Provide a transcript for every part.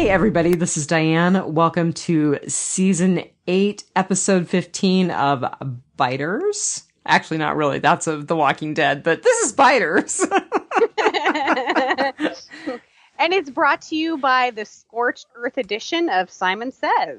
Hey everybody, this is Diane. Welcome to season 8, episode 15 of Biters. Actually, not really. That's of The Walking Dead, but this is Biters. And it's brought to you by the Scorched Earth edition of Simon Says.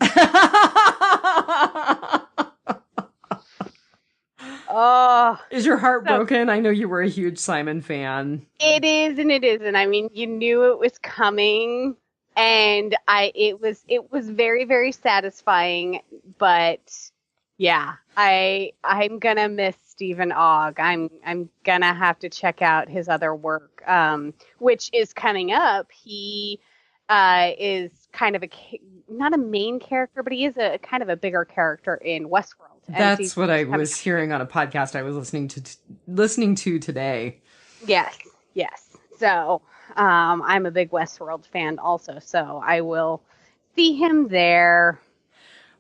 Oh, is your heart broken? I know you were a huge Simon fan. It is and it isn't. I mean, you knew it was coming, and it was very, very satisfying. But yeah, I'm gonna miss Stephen Ogg. I'm gonna have to check out his other work, which is coming up. He is kind of not a main character, but he is a kind of a bigger character in Westworld. That's what I was hearing on a podcast I was listening to today. Yes. So I'm a big Westworld fan also, so I will see him there.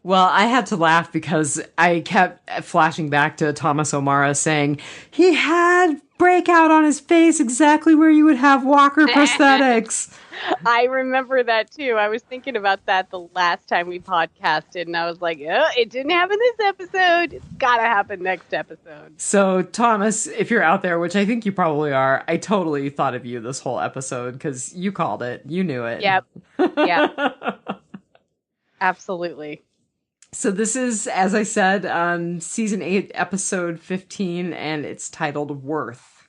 Well, I had to laugh because I kept flashing back to Thomas O'Mara saying he had breakout on his face exactly where you would have Walker prosthetics. I remember that too. I was thinking about that the last time we podcasted, and I was like, oh, it didn't happen this episode. It's got to happen next episode. So, Thomas, if you're out there, which I think you probably are, I totally thought of you this whole episode because you called it. You knew it. Yep. Absolutely. So this is, as I said, season 8, episode 15, and it's titled Worth.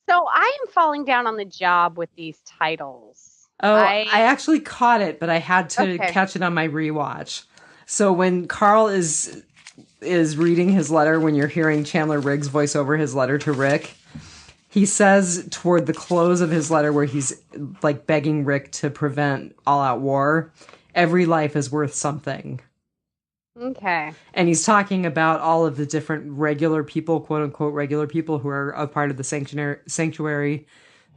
So I am falling down on the job with these titles. Oh, I actually caught it, but I had to catch it on my rewatch. So when Carl is reading his letter, when you're hearing Chandler Riggs voice over his letter to Rick, he says toward the close of his letter where he's like begging Rick to prevent all-out war, every life is worth something. Okay. And he's talking about all of the different regular people, quote unquote, regular people who are a part of the sanctuary,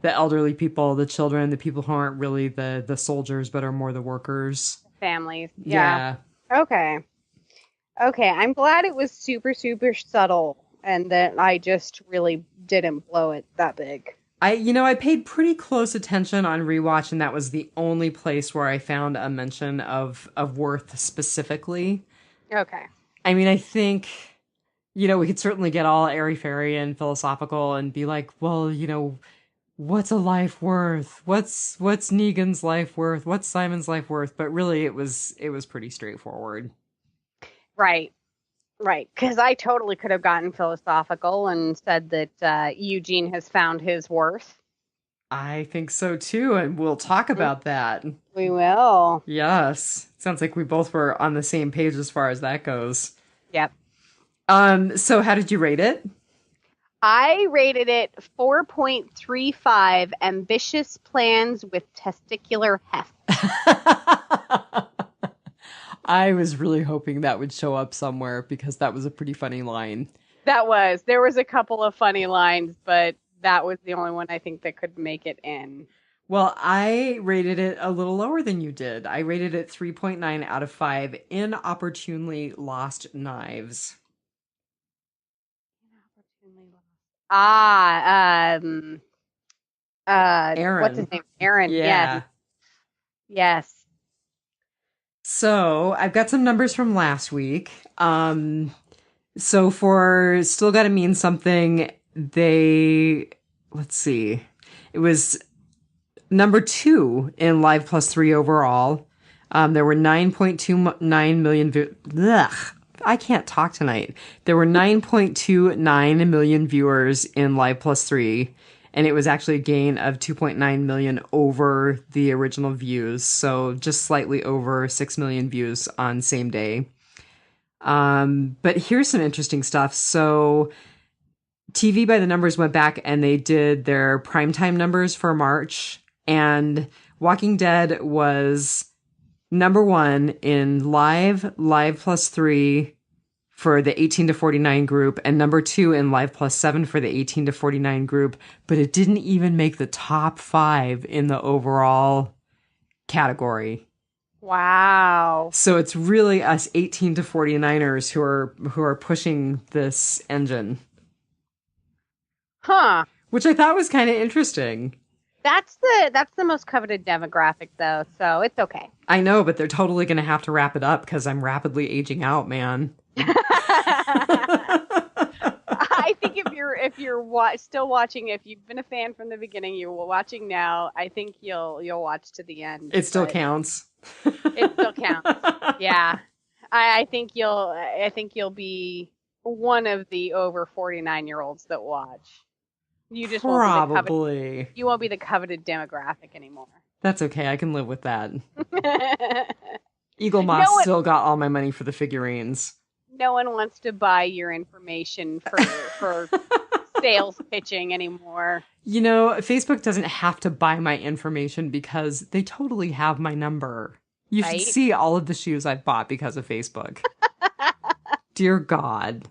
the elderly people, the children, the people who aren't really the soldiers, but are more the workers. Families. Yeah. Okay. I'm glad it was super, super subtle and that I just really didn't blow it that big. I paid pretty close attention on rewatch, and that was the only place where I found a mention of Worth specifically. Okay. I mean, I think, we could certainly get all airy-fairy and philosophical and be like, well, what's a life worth? What's Negan's life worth? What's Simon's life worth? But really, it was pretty straightforward. Right. Because I totally could have gotten philosophical and said that Eugene has found his worth. I think so too, and we'll talk about that. We will. Yes. Sounds like we both were on the same page as far as that goes. Yep. So how did you rate it? I rated it 4.35 ambitious plans with testicular heft. I was really hoping that would show up somewhere because that was a pretty funny line. There was a couple of funny lines, but that was the only one I think that could make it in. Well, I rated it a little lower than you did. I rated it 3.9 out of 5 inopportunely lost knives. Aaron. What's his name? Aaron. Yeah. Yes. So I've got some numbers from last week. So for Still Gotta Mean Something, let's see, it was number 2 in Live Plus 3 overall. There were 9.29 million I can't talk tonight. There were 9.29 million viewers in Live Plus 3, and it was actually a gain of 2.9 million over the original views, so just slightly over 6 million views on same day. But here's some interesting stuff. So TV by the Numbers went back and they did their primetime numbers for March, and Walking Dead was number 1 in Live Plus 3 for the 18 to 49 group, and number 2 in Live Plus 7 for the 18 to 49 group, but it didn't even make the top 5 in the overall category. Wow. So it's really us 18 to 49ers who are pushing this engine. Huh. Which I thought was kind of interesting. That's the most coveted demographic, though, so it's okay. I know, but they're totally going to have to wrap it up because I'm rapidly aging out, man. I think if you're still watching, if you've been a fan from the beginning, you're watching now. I think you'll watch to the end. It still counts. It still counts. Yeah, I think you'll be one of the over 49-year-olds that watch. You just probably won't be the coveted demographic anymore. That's okay. I can live with that. Eagle Moss still got all my money for the figurines. No one wants to buy your information for sales pitching anymore. You know, Facebook doesn't have to buy my information because they totally have my number. You should see all of the shoes I've bought because of Facebook. Dear God.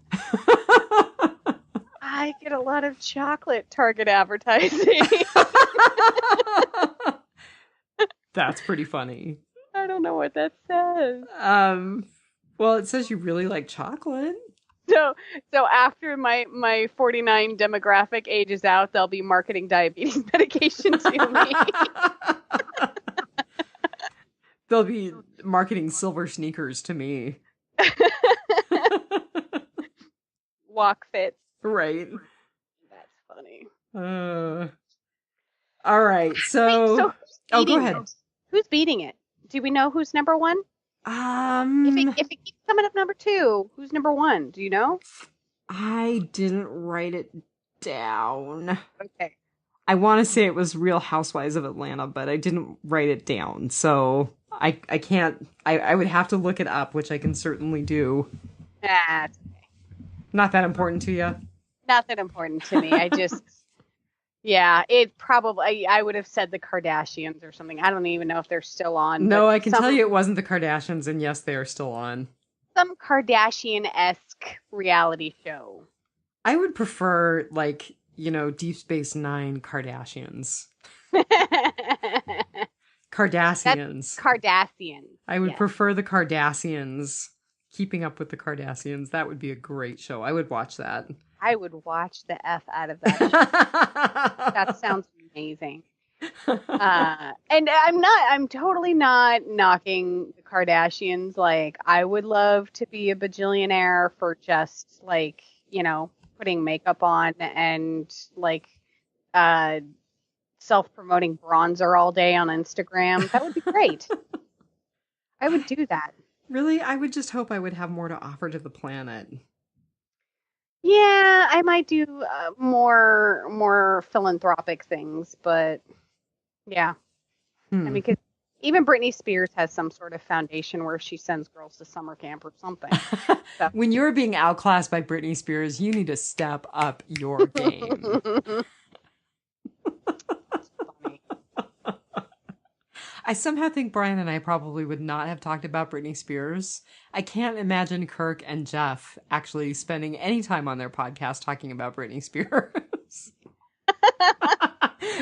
I get a lot of chocolate Target advertising. That's pretty funny. I don't know what that says. Well, it says you really like chocolate. So after my 49 demographic ages out, they'll be marketing diabetes medication to me. They'll be marketing silver sneakers to me. Walk fit. Right. That's funny. All right. So go ahead. Who's beating it? Do we know who's number one? If it keeps coming up number two, who's number one? Do you know? I didn't write it down. Okay. I want to say it was Real Housewives of Atlanta, but I didn't write it down. So I can't. I would have to look it up, which I can certainly do. That's okay. Not that important to you? Not that important to me. I just, yeah, I would have said the Kardashians or something. I don't even know if they're still on. No, I can tell you it wasn't the Kardashians, and yes, they are still on. Some Kardashian-esque reality show. I would prefer, like, Deep Space Nine Kardashians. Kardashians. That's Kardashian. I would prefer the Kardashians. Keeping Up with the Kardashians. That would be a great show. I would watch that. I would watch the F out of that show. That sounds amazing. And I'm totally not knocking the Kardashians. Like, I would love to be a bajillionaire for just, like, putting makeup on and, like, self-promoting bronzer all day on Instagram. That would be great. I would do that. Really? I would just hope I would have more to offer to the planet. Yeah, I might do more philanthropic things, but yeah. I mean, because even Britney Spears has some sort of foundation where she sends girls to summer camp or something. So. When you're being outclassed by Britney Spears, you need to step up your game. I somehow think Brian and I probably would not have talked about Britney Spears. I can't imagine Kirk and Jeff actually spending any time on their podcast talking about Britney Spears.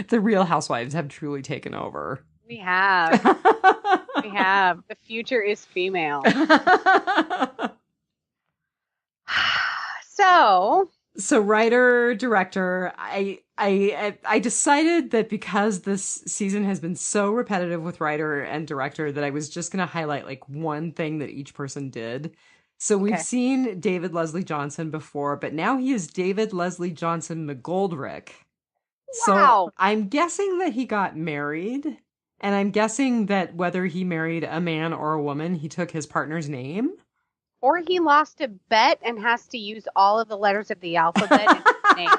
The Real Housewives have truly taken over. We have. We have. The future is female. So writer, director, I decided that because this season has been so repetitive with writer and director that I was just going to highlight like one thing that each person did. So we've seen David Leslie Johnson before, but now he is David Leslie Johnson McGoldrick. Wow. So I'm guessing that he got married, and I'm guessing that whether he married a man or a woman, he took his partner's name. Or he lost a bet and has to use all of the letters of the alphabet in his name.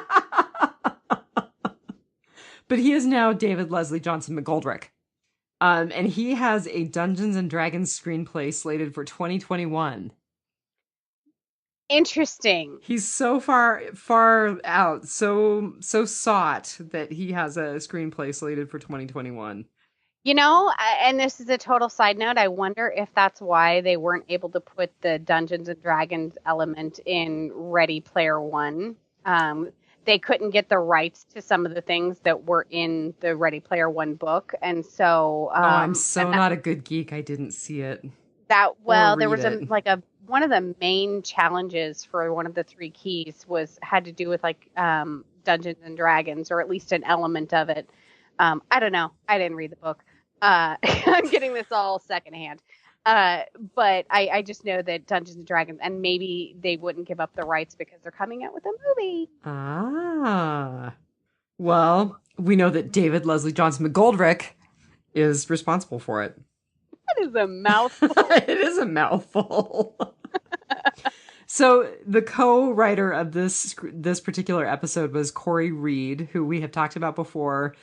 But he is now David Leslie Johnson McGoldrick. And he has a Dungeons and Dragons screenplay slated for 2021. Interesting. He's so far out, so sought that he has a screenplay slated for 2021. And this is a total side note, I wonder if that's why they weren't able to put the Dungeons and Dragons element in Ready Player One. They couldn't get the rights to some of the things that were in the Ready Player One book. And so... I'm not a good geek. I didn't see it. There was one of the main challenges for one of the three keys had to do with like Dungeons and Dragons, or at least an element of it. I don't know. I didn't read the book. I'm getting this all secondhand. But I just know that Dungeons and Dragons, and maybe they wouldn't give up the rights because they're coming out with a movie. Ah. Well, we know that David Leslie Johnson McGoldrick is responsible for it. That is a mouthful. It is a mouthful. So the co-writer of this particular episode was Corey Reed, who we have talked about before.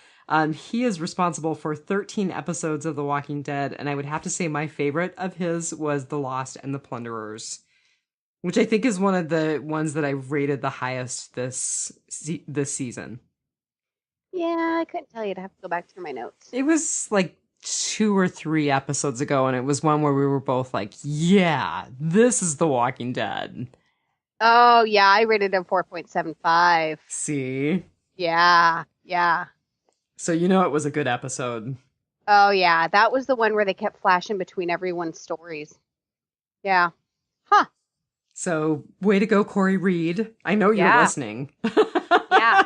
He is responsible for 13 episodes of The Walking Dead, and I would have to say my favorite of his was The Lost and the Plunderers, which I think is one of the ones that I rated the highest this season. Yeah, I couldn't tell you. I'd have to go back through my notes. It was like 2 or 3 episodes ago, and it was one where we were both like, yeah, this is The Walking Dead. Oh, yeah, I rated it 4.75. See? Yeah. So you know it was a good episode. Oh, yeah, that was the one where they kept flashing between everyone's stories. Yeah. Huh. So, way to go, Corey Reed. I know you're listening. Yeah.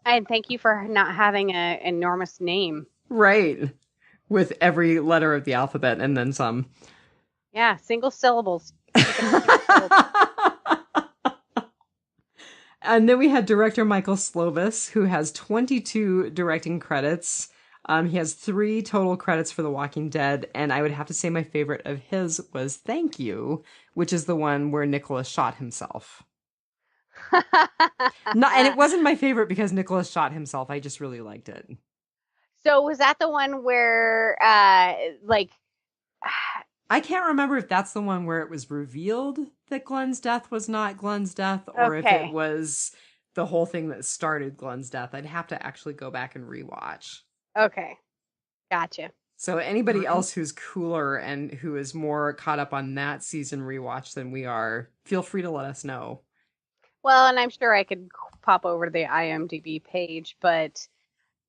And thank you for not having an enormous name. Right. With every letter of the alphabet and then some. Yeah, single syllables. And then we had director Michael Slovis, who has 22 directing credits. He has 3 total credits for The Walking Dead, and I would have to say my favorite of his was Thank You, which is the one where Nicholas shot himself. And it wasn't my favorite because Nicholas shot himself. I just really liked it. So was that the one where, I can't remember if that's the one where it was revealed that Glenn's death was not Glenn's death, or if it was the whole thing that started Glenn's death. I'd have to actually go back and rewatch. Okay. Gotcha. So anybody else who's cooler and who is more caught up on that season rewatch than we are, feel free to let us know. Well, and I'm sure I could pop over to the IMDb page, but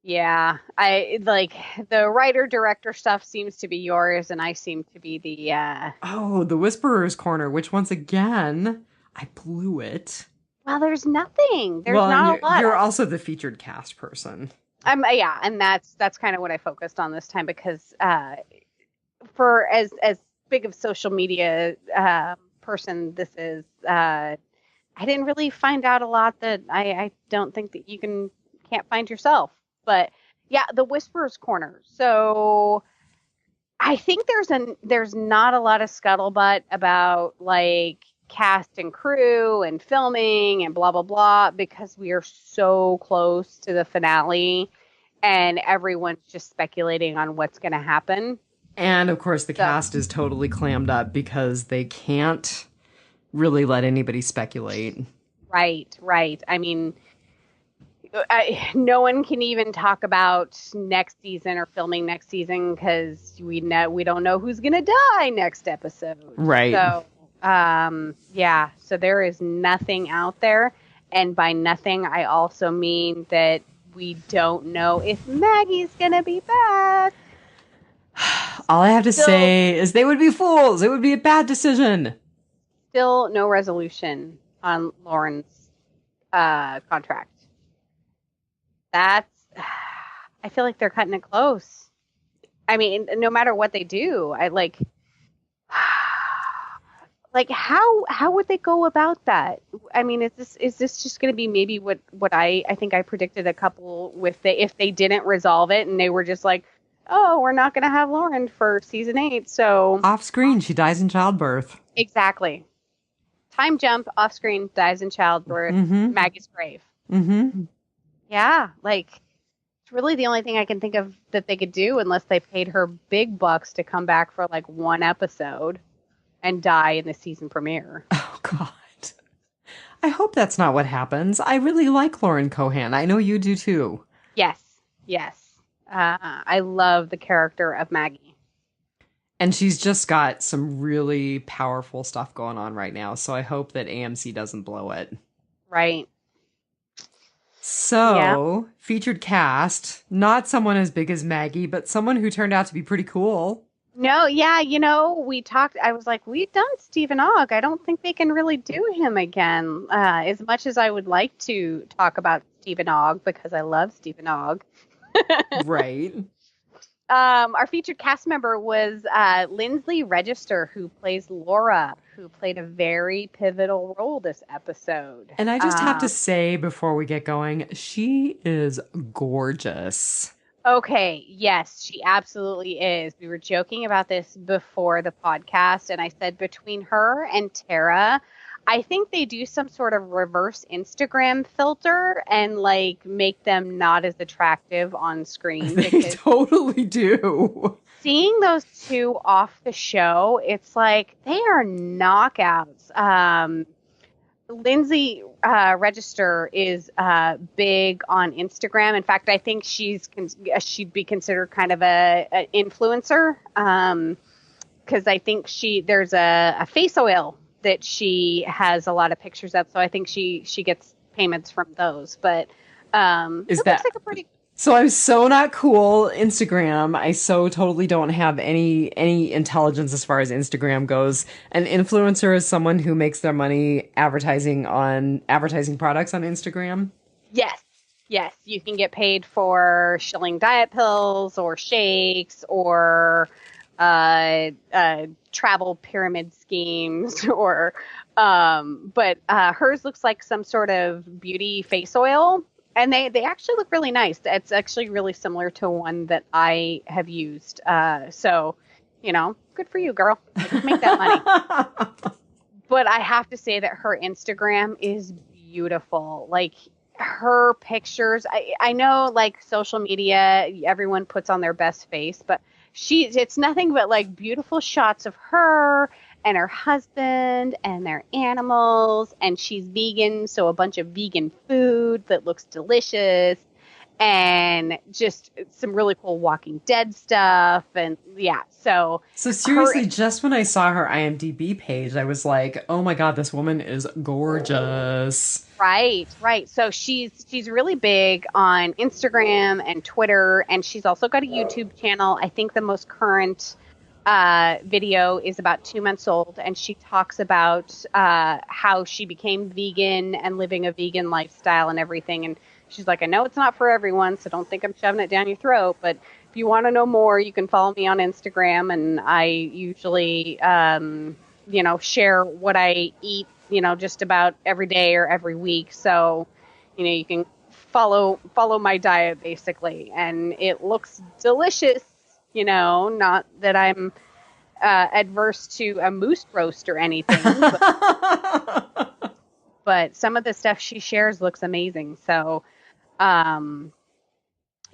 yeah, I like the writer-director stuff seems to be yours, and I seem to be the the Whisperer's Corner, which once again, I blew it. Well, there's nothing. There's not a lot. You're also the featured cast person. Yeah, and that's kind of what I focused on this time because for as big of social media person this is, I didn't really find out a lot that I don't think that you can't find yourself. But yeah, the Whisperer's Corner. So I think there's not a lot of scuttlebutt about like cast and crew and filming and blah blah blah because we are so close to the finale and everyone's just speculating on what's going to happen. And of course the cast is totally clammed up because they can't really let anybody speculate. Right. I mean, no one can even talk about next season or filming next season because we don't know who's gonna die next episode. Right. So, so there is nothing out there, and by nothing, I also mean that we don't know if Maggie's gonna be back. All I have to say is they would be fools. It would be a bad decision. Still no resolution on Lauren's contract. I feel like they're cutting it close. I mean, no matter what they do, how would they go about that? I mean, is this just going to be maybe what I think I predicted a couple if they didn't resolve it and they were just like, oh, we're not going to have Lauren for season 8, so off screen she dies in childbirth. Exactly. Time jump, off screen, dies in childbirth, Maggie's grave. Mm-hmm. Yeah, it's really the only thing I can think of that they could do unless they paid her big bucks to come back for like one episode and die in the season premiere. Oh, God. I hope that's not what happens. I really like Lauren Cohan. I know you do too. Yes. I love the character of Maggie. And she's just got some really powerful stuff going on right now, so I hope that AMC doesn't blow it. Right. So, featured cast, not someone as big as Maggie, but someone who turned out to be pretty cool. No, yeah, we talked, I was like, we've done Stephen Ogg. I don't think they can really do him again. As much as I would like to talk about Stephen Ogg, because I love Stephen Ogg. Right. Our featured cast member was Lindsley Register, who plays Laura, who played a very pivotal role this episode. And I just have to say before we get going, she is gorgeous. Okay, yes, she absolutely is. We were joking about this before the podcast, and I said between her and Tara, I think they do some sort of reverse Instagram filter and like make them not as attractive on screen. They totally do. Seeing those two off the show, it's like they are knockouts. Lindsay Register is big on Instagram. In fact, I think she'd be considered kind of an influencer because I think there's a face oil that she has a lot of pictures of. So I think she gets payments from those. But looks like a pretty. So I'm so not cool Instagram. I so totally don't have any intelligence as far as Instagram goes. An influencer is someone who makes their money advertising products on Instagram. Yes. Yes. You can get paid for shilling diet pills or shakes or travel pyramid schemes or but hers looks like some sort of beauty face oil. And they actually look really nice. It's actually really similar to one that I have used. So, good for you, girl. Make that money. But I have to say that her Instagram is beautiful. Like her pictures, I know like social media, everyone puts on their best face, but it's nothing but like beautiful shots of her and her husband and their animals, and she's vegan, so a bunch of vegan food that looks delicious, and just some really cool Walking Dead stuff, and yeah, so seriously, just when I saw her IMDb page, I was like, oh my god, this woman is gorgeous. Right. So she's really big on Instagram and Twitter, and she's also got a YouTube channel. I think the most current video is about 2 months old, and she talks about how she became vegan and living a vegan lifestyle and everything. And she's like, I know it's not for everyone, so don't think I'm shoving it down your throat, but if you want to know more, you can follow me on Instagram, and I usually share what I eat just about every day or every week, so you can follow my diet basically, and it looks delicious. Not that I'm adverse to a moose roast or anything, but some of the stuff she shares looks amazing. So,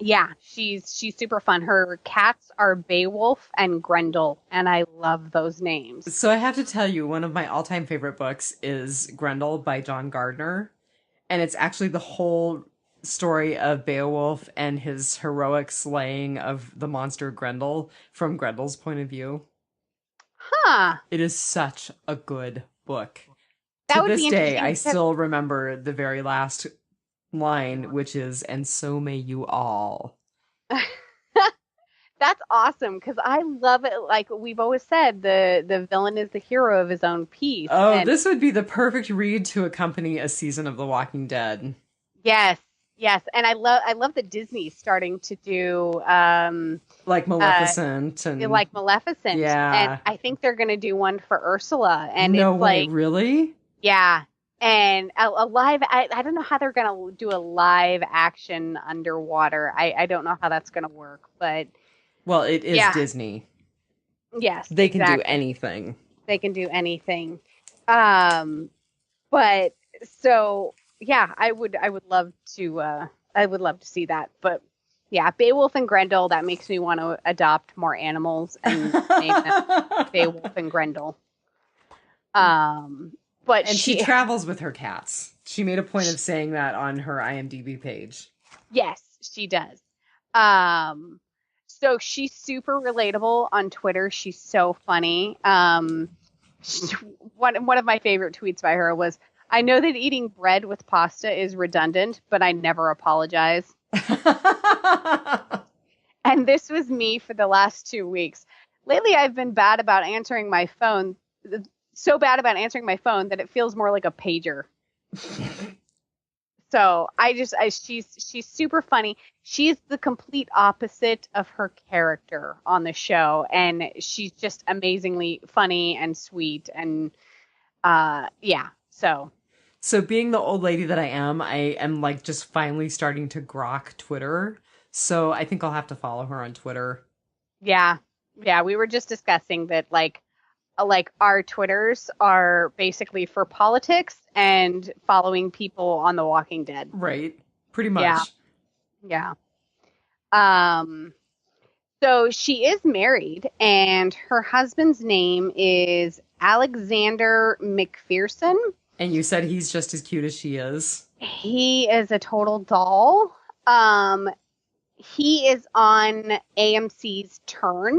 yeah, she's super fun. Her cats are Beowulf and Grendel, and I love those names. So I have to tell you, one of my all-time favorite books is Grendel by John Gardner, and it's actually the whole story of Beowulf and his heroic slaying of the monster Grendel from Grendel's point of view. Huh. It is such a good book. To this day, I still remember the very last line, which is, and so may you all. That's awesome, because I love it. Like we've always said, the villain is the hero of his own piece. Oh, this would be the perfect read to accompany a season of The Walking Dead. Yes, and I love that Disney's starting to do like Maleficent yeah, and I think they're going to do one for Ursula. And no it's way, like, really? Yeah, and a live. I don't know how they're going to do a live action underwater. I don't know how that's going to work, but well, it is Disney. Yes, they can do anything. They can do anything. But so. Yeah, I would love to see that. But yeah, Beowulf and Grendel, that makes me want to adopt more animals and name them Beowulf and Grendel. But she travels with her cats. She made a point of saying that on her IMDb page. Yes, she does. So she's super relatable on Twitter. She's so funny. One of my favorite tweets by her was, I know that eating bread with pasta is redundant, but I never apologize. And this was me for the last 2 weeks. Lately, I've been bad about answering my phone, so bad about answering my phone that it feels more like a pager. So she's super funny. She's the complete opposite of her character on the show, and she's just amazingly funny and sweet, and yeah. So being the old lady that I am like just finally starting to grok Twitter. So I think I'll have to follow her on Twitter. Yeah, yeah. We were just discussing that, like our Twitters are basically for politics and following people on The Walking Dead. Right. Pretty Yeah, much. yeah. Um, so she is married, and her husband's name is Alexander McPherson. And you said he's just as cute as she is. He is a total doll. He is on AMC's Turn.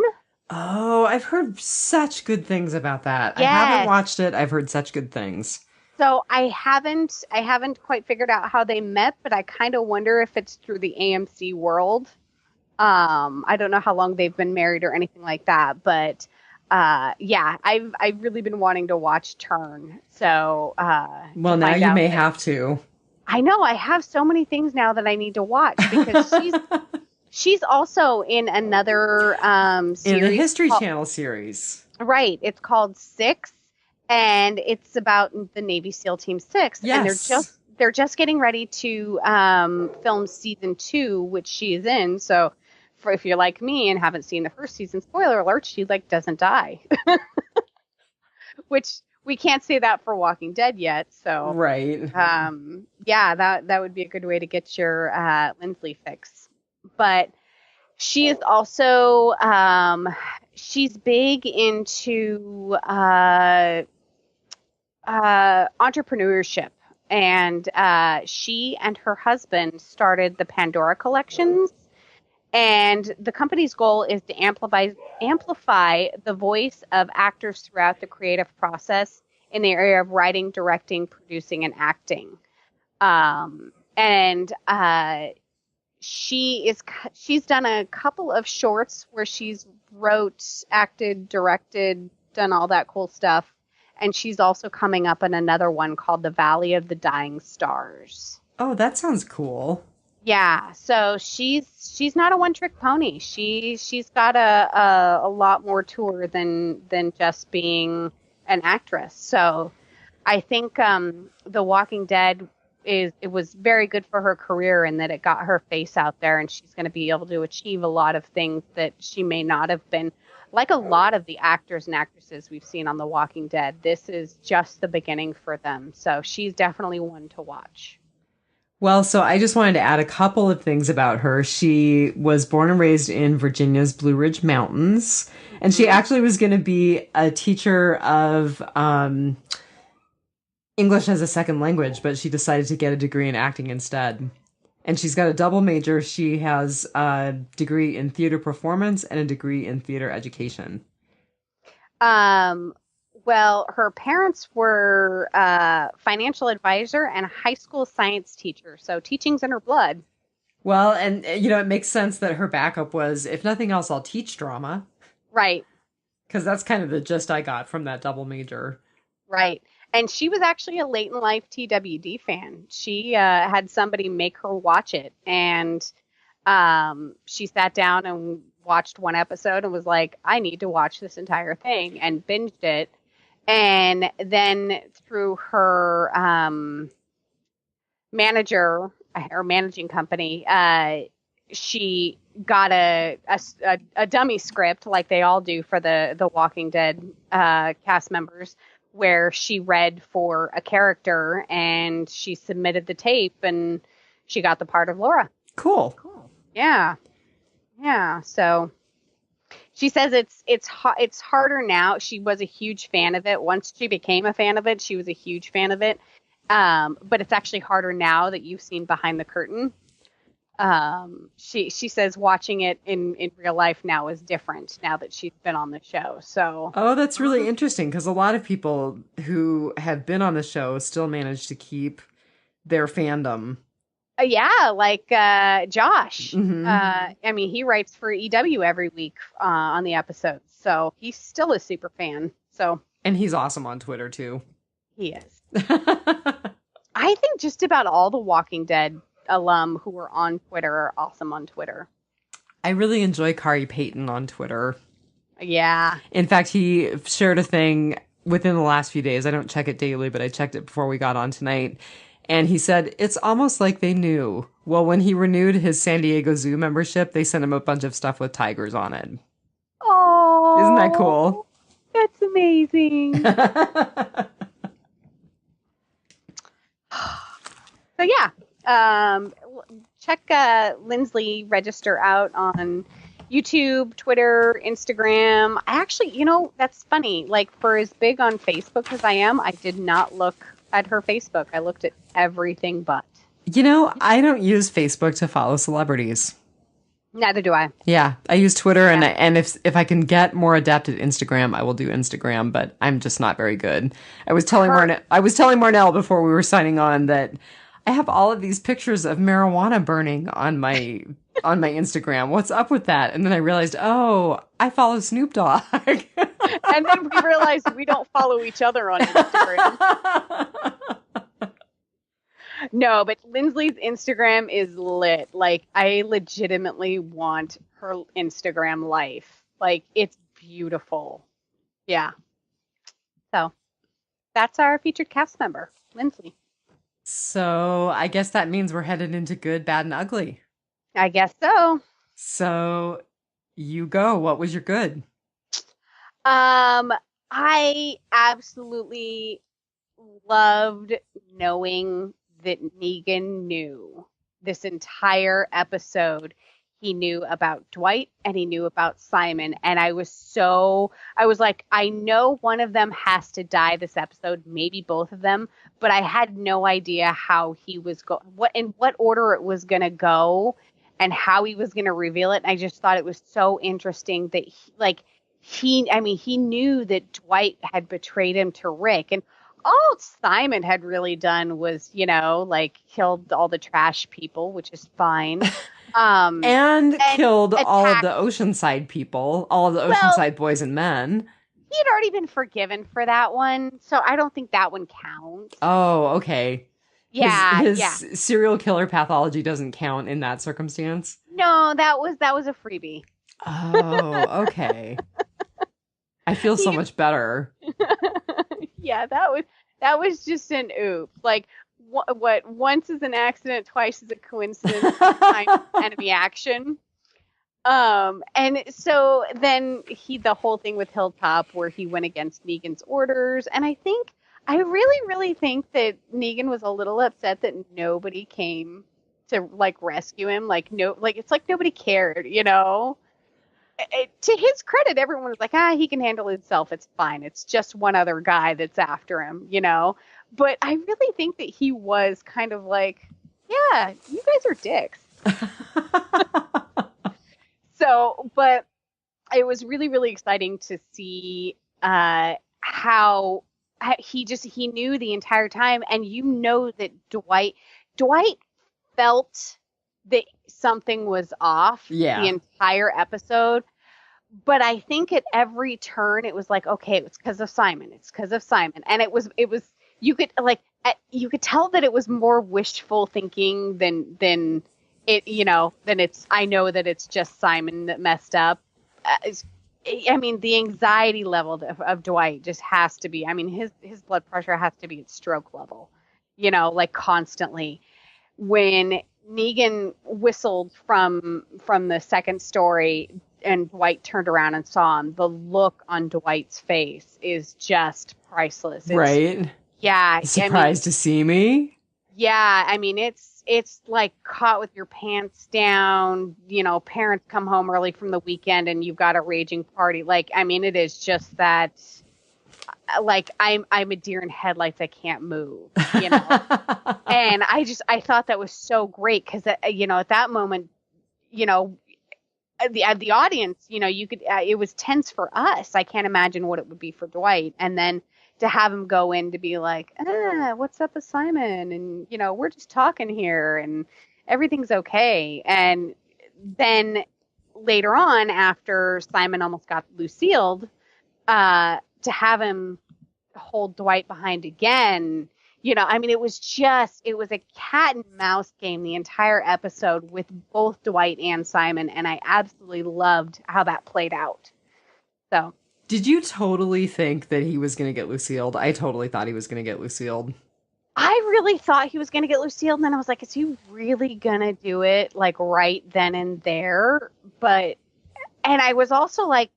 Oh, I've heard such good things about that. I Yes. haven't watched it. I've heard such good things. So I haven't quite figured out how they met, but I kind of wonder if it's through the AMC world. I don't know how long they've been married or anything like that, but yeah, I've really been wanting to watch Turn. So well, now you may have to. I know I have so many things now that I need to watch because she's also in another series, in the History Channel series. Right, it's called Six, and it's about the Navy SEAL Team 6. Yes. And they're just getting ready to film season 2, which she is in. So if you're like me and haven't seen the first season, spoiler alert, she doesn't die. Which we can't say that for Walking Dead yet. So right. Yeah, that would be a good way to get your Lindsley fix. But she is also she's big into entrepreneurship, and she and her husband started the Pandora Collections, and the company's goal is to amplify the voice of actors throughout the creative process in the area of writing, directing, producing, and acting. She's done a couple of shorts where she's wrote, acted, directed, done all that cool stuff. And she's also coming up in another one called The Valley of the Dying Stars. Oh, that sounds cool. Yeah, so she's not a one-trick pony. She's got a lot more to her than just being an actress. So I think The Walking Dead it was very good for her career in that it got her face out there, and she's going to be able to achieve a lot of things that she may not have been. Like a lot of the actors and actresses we've seen on The Walking Dead, this is just the beginning for them. So she's definitely one to watch. Well, so I just wanted to add a couple of things about her. She was born and raised in Virginia's Blue Ridge Mountains, and she actually was going to be a teacher of English as a second language, but she decided to get a degree in acting instead. And she's got a double major. She has a degree in theater performance and a degree in theater education. Well, her parents were financial advisor and a high school science teacher, so teaching's in her blood. Well, and it makes sense that her backup was, if nothing else, I'll teach drama. Right. Because that's kind of the gist I got from that double major. Right. And she was actually a late in life TWD fan. She had somebody make her watch it, and she sat down and watched one episode and was like, I need to watch this entire thing, and binged it. And then through her manager or managing company, she got a dummy script like they all do for the Walking Dead cast members, where she read for a character and she submitted the tape and she got the part of Laura. Cool. Yeah. Yeah. So she says it's harder now. She was a huge fan of it. Once she became a fan of it, she was a huge fan of it. But it's actually harder now that you've seen behind the curtain. She says watching it in real life now is different now that she's been on the show. So that's really interesting, because a lot of people who have been on the show still manage to keep their fandom. Yeah, like Josh. Mm-hmm. I mean, he writes for EW every week on the episodes, so he's still a super fan. So and he's awesome on Twitter too. He is. I I think just about all the Walking Dead alum who were on Twitter are awesome on Twitter. I really enjoy Kari Payton on Twitter. Yeah. In fact, he shared a thing within the last few days. I don't check it daily, but I checked it before we got on tonight. And he said, it's almost like they knew. Well, when he renewed his San Diego Zoo membership, they sent him a bunch of stuff with tigers on it. Oh. Isn't that cool? That's amazing. So yeah, check Lindsley Register out on YouTube, Twitter, Instagram. I actually, that's funny. Like, for as big on Facebook as I am, I did not look at her Facebook. I looked at everything but. I don't use Facebook to follow celebrities. Neither do I. Yeah, I use Twitter, and if I can get more adept at Instagram, I will do Instagram. But I'm just not very good. I was telling Marnell before we were signing on that I have all of these pictures of marijuana burning on my Instagram. What's up with that? And then I realized, oh, I follow Snoop Dogg. And then we realized we don't follow each other on Instagram. No, but Lindsley's Instagram is lit. Like, I legitimately want her Instagram life. Like, it's beautiful. Yeah. So, that's our featured cast member, Lindsley. So, I guess that means we're headed into good, bad, and ugly. I guess so. So, you go. What was your good? I absolutely loved knowing that Negan knew this entire episode. He knew about Dwight and he knew about Simon. And I was like, I know one of them has to die this episode, maybe both of them, but I had no idea how he was in what order it was going to go and how he was going to reveal it. And I just thought it was so interesting that he knew that Dwight had betrayed him to Rick, and all Simon had really done was, killed all the trash people, which is fine. And killed all of the Oceanside people, all of the Oceanside boys and men. He had already been forgiven for that one, so I don't think that one counts. Oh, okay. Yeah, his serial killer pathology doesn't count in that circumstance. No, that was a freebie. Oh, okay. I feel so much better. Yeah, that was just an oops. Like, what once is an accident, twice is a coincidence, time enemy action. And so then the whole thing with Hilltop where he went against Negan's orders, and I really, really think that Negan was a little upset that nobody came to rescue him. It's like nobody cared, To his credit, everyone was like, he can handle himself. It's fine. It's just one other guy that's after him, But I really think that he was kind of like, yeah, you guys are dicks. So, but it was really, really exciting to see how he knew the entire time. And that Dwight felt that something was off the entire episode. But I think at every turn it was like, okay, it's because of Simon. It's because of Simon. And it was you could tell that it was more wishful thinking than it, than it's, I know that it's just Simon that messed up. The anxiety level of Dwight just has to be, his blood pressure has to be at stroke level, constantly. When Negan whistled from the second story and Dwight turned around and saw him, the look on Dwight's face is just priceless. Right? Yeah. Surprised to see me? Yeah. It's like caught with your pants down, parents come home early from the weekend and you've got a raging party. It is just that, I'm a deer in headlights. I can't move, And I thought that was so great because, at that moment, the audience, you could, it was tense for us. I can't imagine what it would be for Dwight. And then to have him go in to be like, what's up with Simon? And, we're just talking here and everything's okay. And then later on, after Simon almost got Lucille'd, to have him hold Dwight behind again, I mean, it was a cat and mouse game the entire episode with both Dwight and Simon, and I absolutely loved how that played out. So, did you totally think that he was going to get Lucille? I totally thought he was going to get Lucille. I really thought he was going to get Lucille, and then I was like, is he really going to do it, like, right then and there? And I was also like,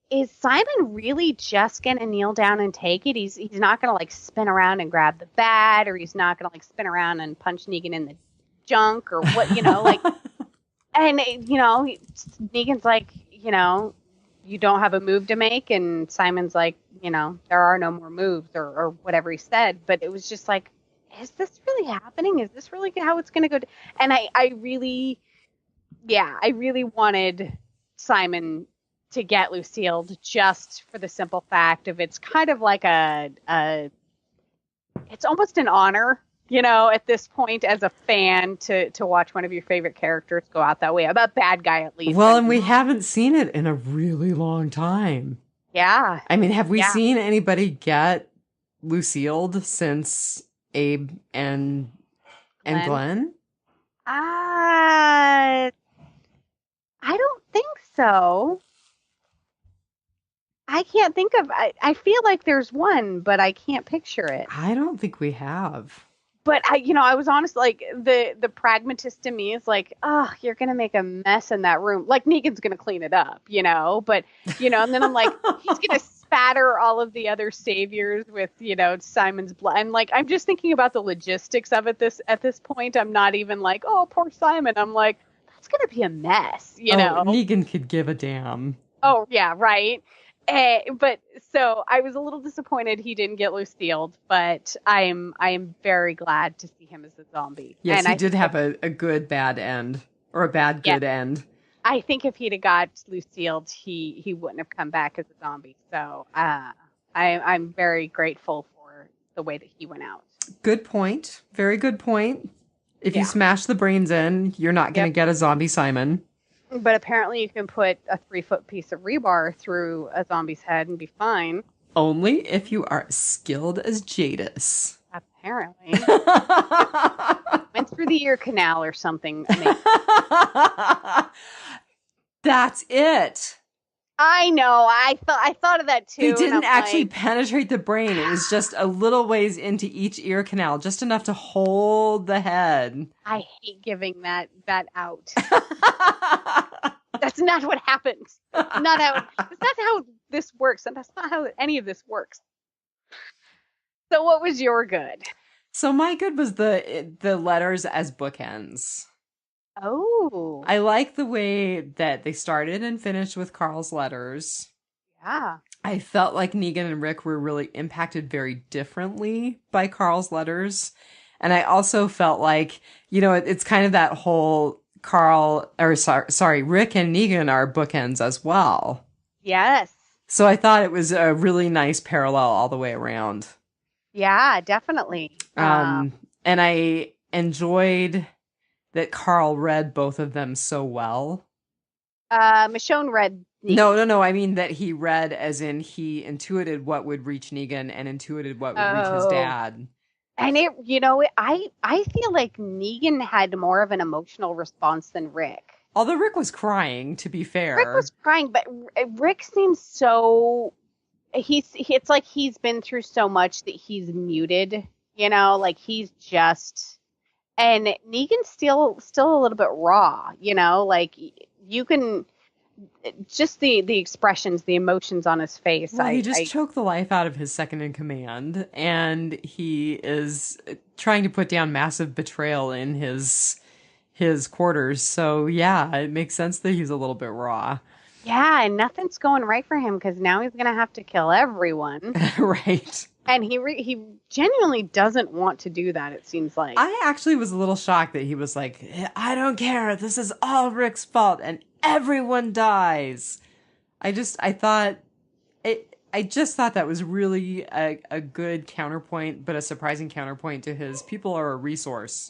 is Simon really just going to kneel down and take it? He's not going to, like, spin around and grab the bat, or he's not going to, like, spin around and punch Negan in the junk, or what, like, and, Negan's like, you don't have a move to make, and Simon's like, there are no more moves, or whatever he said, but it was just like, is this really happening? Is this really how it's going to go? And I really wanted Simon to get Lucille, just for the simple fact of it's kind of like it's almost an honor, at this point as a fan to watch one of your favorite characters go out that way. About bad guy, at least. Well, and we haven't seen it in a really long time. Yeah. I mean, have we seen anybody get Lucille since Abe and Glenn? I don't think so. I can't think of. I feel like there's one, but I can't picture it. I don't think we have. But I was honest. Like the pragmatist in me is like, oh, you're gonna make a mess in that room. Like Negan's gonna clean it up, But and then I'm like, he's gonna spatter all of the other saviors with Simon's blood. And like, I'm just thinking about the logistics of it. At this point, I'm not even like, oh, poor Simon. I'm like, that's gonna be a mess, Negan could give a damn. Oh yeah, right. But so I was a little disappointed he didn't get Lucille, but I am very glad to see him as a zombie. Yes, and he did have a good bad end, or a bad good end. I think if he'd have got Lucille, he wouldn't have come back as a zombie. So I'm very grateful for the way that he went out. Good point. Very good point. If you smash the brains in, you're not going to get a zombie Simon. But apparently you can put a 3-foot piece of rebar through a zombie's head and be fine. Only if you are skilled as Jadis. Apparently. Went through the ear canal or something. That's it. I know. I thought of that too. He didn't actually penetrate the brain. It was just a little ways into each ear canal, just enough to hold the head. I hate giving that out. That's not what happens. That's not how this works, and that's not how any of this works. So, what was your good? So my good was the letters as bookends. Oh. I like the way that they started and finished with Carl's letters. Yeah. I felt like Negan and Rick were really impacted very differently by Carl's letters. And I also felt like, it's kind of that whole Rick and Negan are bookends as well. Yes. So I thought it was a really nice parallel all the way around. Yeah, definitely. And I enjoyed that Carl read both of them so well. Michonne read Negan. No. I mean that he read as in he intuited what would reach Negan and intuited what would reach his dad. And I feel like Negan had more of an emotional response than Rick. Although Rick was crying, to be fair. Rick was crying, but Rick seems so... It's like he's been through so much that he's muted, like he's just... And Negan's still a little bit raw, like you can just the expressions, the emotions on his face. Well, he just choked the life out of his second in command, and he is trying to put down massive betrayal in his quarters. So yeah, it makes sense that he's a little bit raw. Yeah, and nothing's going right for him because now he's gonna have to kill everyone. Right. And he genuinely doesn't want to do that, it seems like. I actually was a little shocked that he was like, I don't care. This is all Rick's fault and everyone dies. I just thought that was really a good counterpoint, but a surprising counterpoint to his people are a resource.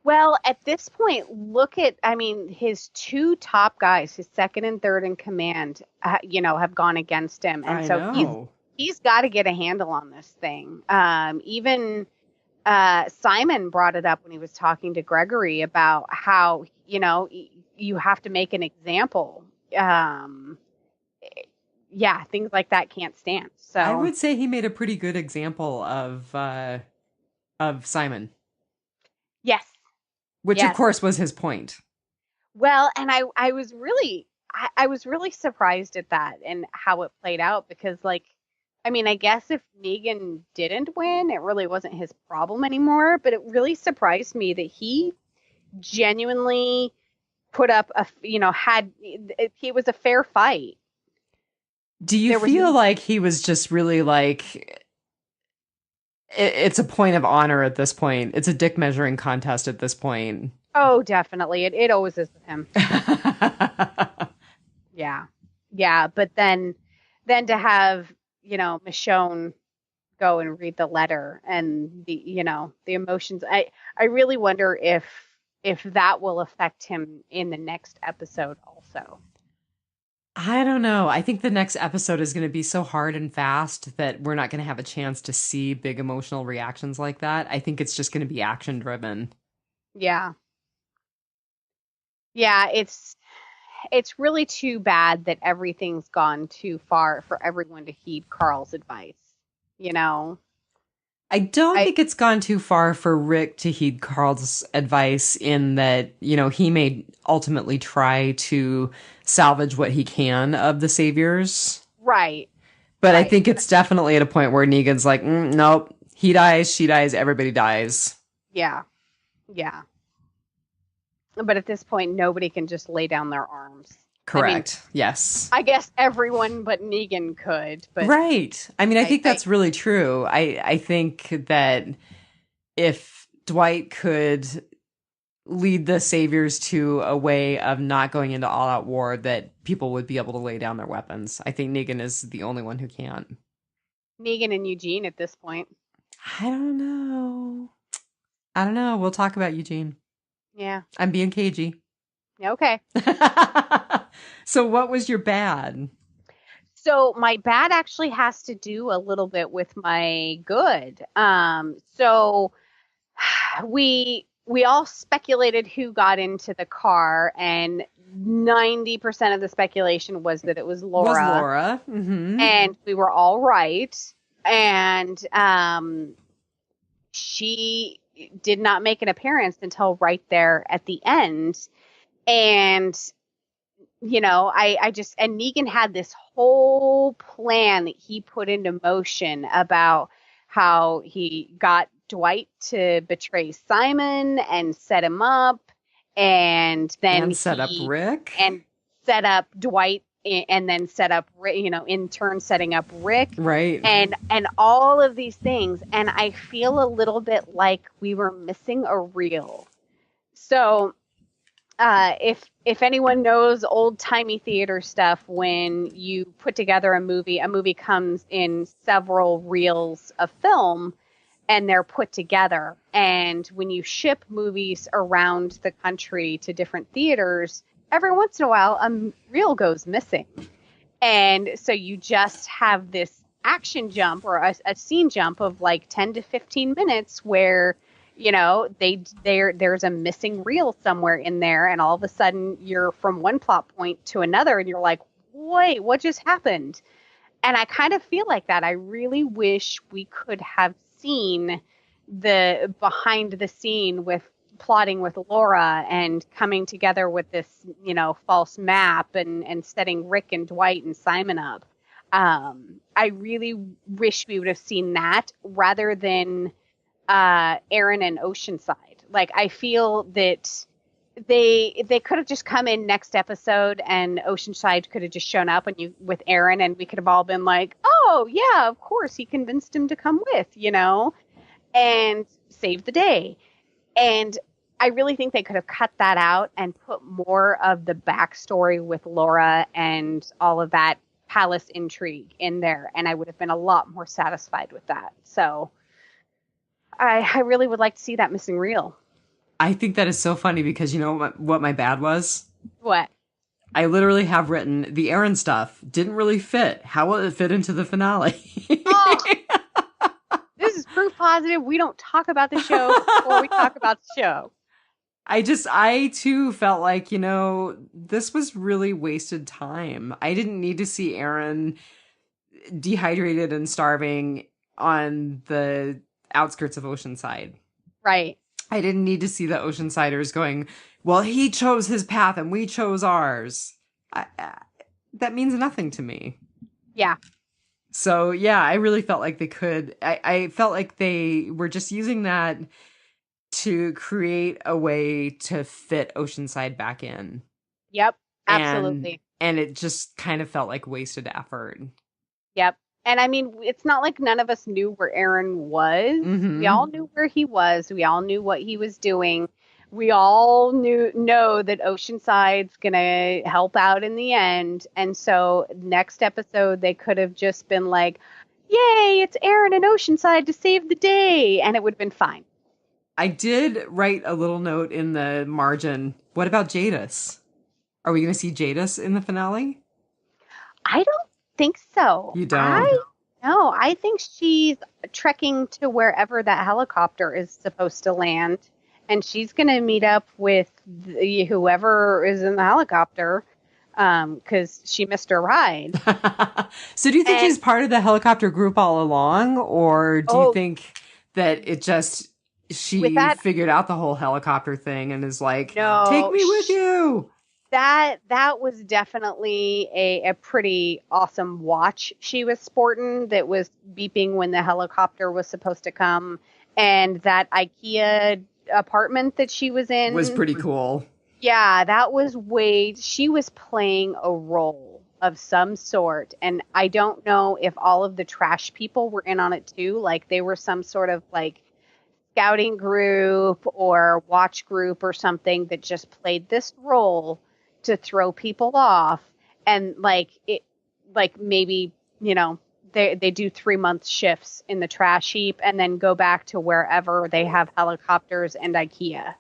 Well, at this point, his two top guys, his second and third in command, have gone against him. And he's got to get a handle on this thing. Even Simon brought it up when he was talking to Gregory about how, you have to make an example. Yeah, things like that can't stand. I So would say he made a pretty good example of Simon, yes, which of yes. course was his point. Well, and I was really surprised at that and how it played out because, like, I mean, I guess if Negan didn't win, it really wasn't his problem anymore, but it really surprised me that he genuinely put up had it was a fair fight. Do you There was feel like he was just really like it's a point of honor at this point? It's a dick measuring contest at this point. Oh, definitely. It always is with him. Yeah. Yeah, but then to have, Michonne go and read the letter and the emotions. I really wonder if that will affect him in the next episode also. I don't know. I think the next episode is going to be so hard and fast that we're not going to have a chance to see big emotional reactions like that. I think it's just going to be action driven. Yeah. Yeah, it's really too bad that everything's gone too far for everyone to heed Carl's advice. You know, I don't I think it's gone too far for Rick to heed Carl's advice in that, he may ultimately try to salvage what he can of the saviors. right, But I right. think it's definitely at a point where Negan's like, nope, he dies, she dies, everybody dies. Yeah, yeah. But at this point, nobody can just lay down their arms. Correct. Yes. I guess everyone but Negan could, but Right. I mean, I think I that's really true. I think that if Dwight could lead the saviors to a way of not going into all out war, that people would be able to lay down their weapons. I think Negan is the only one who can't. Negan and Eugene at this point. I don't know. I don't know. We'll talk about Eugene. Yeah. I'm being cagey. Okay. So what was your bad? So my bad actually has to do a little bit with my good. So we all speculated who got into the car, and 90% of the speculation was that it was Laura. Was Laura. Mm-hmm. And we were all right. And she did not make an appearance until right there at the end. And and Negan had this whole plan that he put into motion about how he got Dwight to betray Simon and set him up, and then set up Rick, and set up Dwight, and then set up, in turn setting up Rick, right, and all of these things. And I feel a little bit like we were missing a reel. So if anyone knows old timey theater stuff, when you put together a movie comes in several reels of film and they're put together. And when you ship movies around the country to different theaters, every once in a while a reel goes missing. And so you just have this action jump or a scene jump of like 10 to 15 minutes where there's a missing reel somewhere in there, and all of a sudden you're from one plot point to another and you're like, wait, what just happened? And I kind of feel like that. I really wish we could have seen the behind the scene with plotting with Laura and coming together with this, false map and setting Rick and Dwight and Simon up. I really wish we would have seen that rather than Aaron and Oceanside. Like, I feel that they could have just come in next episode and Oceanside could have just shown up with Aaron, and we could have all been like, oh yeah, of course he convinced him to come with, and save the day. And I really think they could have cut that out and put more of the backstory with Laura and all of that palace intrigue in there, and I would have been a lot more satisfied with that. So I really would like to see that missing reel. I think that is so funny because you know what my bad was? What? I literally have written the Aaron stuff didn't really fit. How will it fit into the finale? Oh, this is proof positive we don't talk about the show before we talk about the show. I too felt like, this was really wasted time. I didn't need to see Aaron dehydrated and starving on the outskirts of Oceanside. Right. I didn't need to see the Oceansiders going, well, he chose his path and we chose ours. That means nothing to me. Yeah. So, yeah, I really felt like they could. I felt like they were just using that to create a way to fit Oceanside back in. Yep, absolutely. And it just kind of felt like wasted effort. Yep. And I mean, it's not like none of us knew where Aaron was. Mm-hmm. We all knew where he was. We all knew what he was doing. We all know that Oceanside's going to help out in the end. And so next episode, they could have just been like, yay, it's Aaron and Oceanside to save the day. And it would have been fine. I did write a little note in the margin. What about Jadis? Are we going to see Jadis in the finale? I don't think so. You don't? No, I think she's trekking to wherever that helicopter is supposed to land. And she's going to meet up with whoever is in the helicopter because she missed her ride. So do you think she's part of the helicopter group all along? Or do you think that she figured out the whole helicopter thing and is like, no, take me with you? That was definitely a pretty awesome watch she was sporting that was beeping when the helicopter was supposed to come. And that IKEA apartment that she was in was pretty cool. Yeah, that was she was playing a role of some sort. And I don't know if all of the trash people were in on it too. Like they were some sort of like scouting group or watch group or something that just played this role to throw people off. And maybe, they do 3-month shifts in the trash heap and then go back to wherever they have helicopters and IKEA.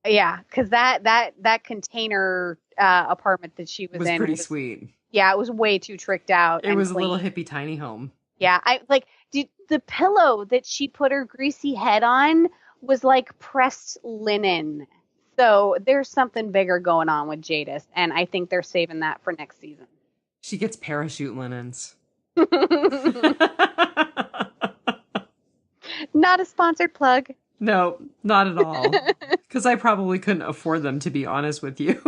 Yeah, because that container apartment that she was in pretty sweet. Yeah, it was way too tricked out. It was a little hippie tiny home. Yeah, the pillow that she put her greasy head on was like pressed linen. So there's something bigger going on with Jadis, and I think they're saving that for next season. She gets parachute linens. Not a sponsored plug. No, not at all. Because I probably couldn't afford them, to be honest with you.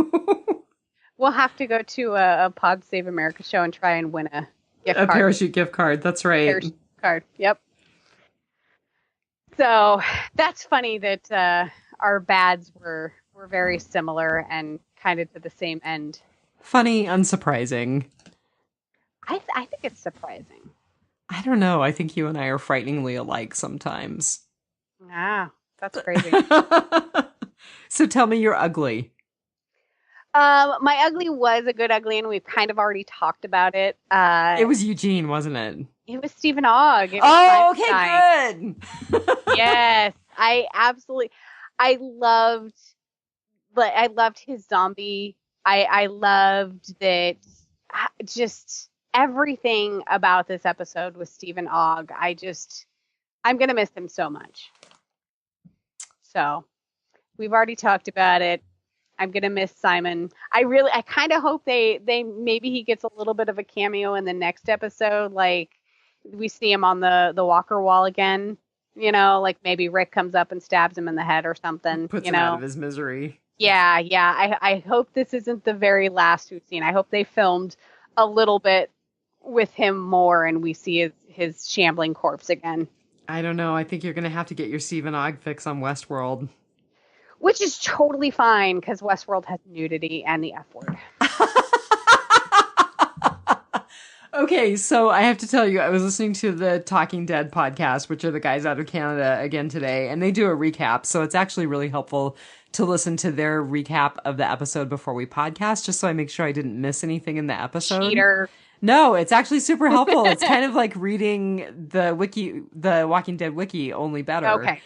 We'll have to go to a Pod Save America show and try and win a gift card. A parachute gift card, that's right. Parachute card, yep. So that's funny that our bads were very similar and kind of to the same end. Funny, unsurprising. I think it's surprising. I don't know. I think you and I are frighteningly alike sometimes. Ah, that's crazy. So tell me you're ugly. My ugly was a good ugly, and we've kind of already talked about it. It was Eugene, wasn't it? It was Stephen Ogg. Oh, okay, good. Yes, I loved his zombie. I loved that. Just everything about this episode with Stephen Ogg. I'm gonna miss him so much. So we've already talked about it. I'm gonna miss Simon. I kind of hope they maybe he gets a little bit of a cameo in the next episode. Like we see him on the Walker wall again. Like maybe Rick comes up and stabs him in the head or something. Puts him out of his misery. Yeah. I hope this isn't the very last we've seen. I hope they filmed a little bit with him more and we see his shambling corpse again. I don't know. I think you're going to have to get your Stephen Ogg fix on Westworld. Which is totally fine because Westworld has nudity and the F word. Okay, so I have to tell you, I was listening to the Talking Dead podcast, which are the guys out of Canada again today, and they do a recap. So it's actually really helpful to listen to their recap of the episode before we podcast, just so I make sure I didn't miss anything in the episode. Cheater. No, it's actually super helpful. It's kind of like reading the Walking Dead wiki, only better. Okay.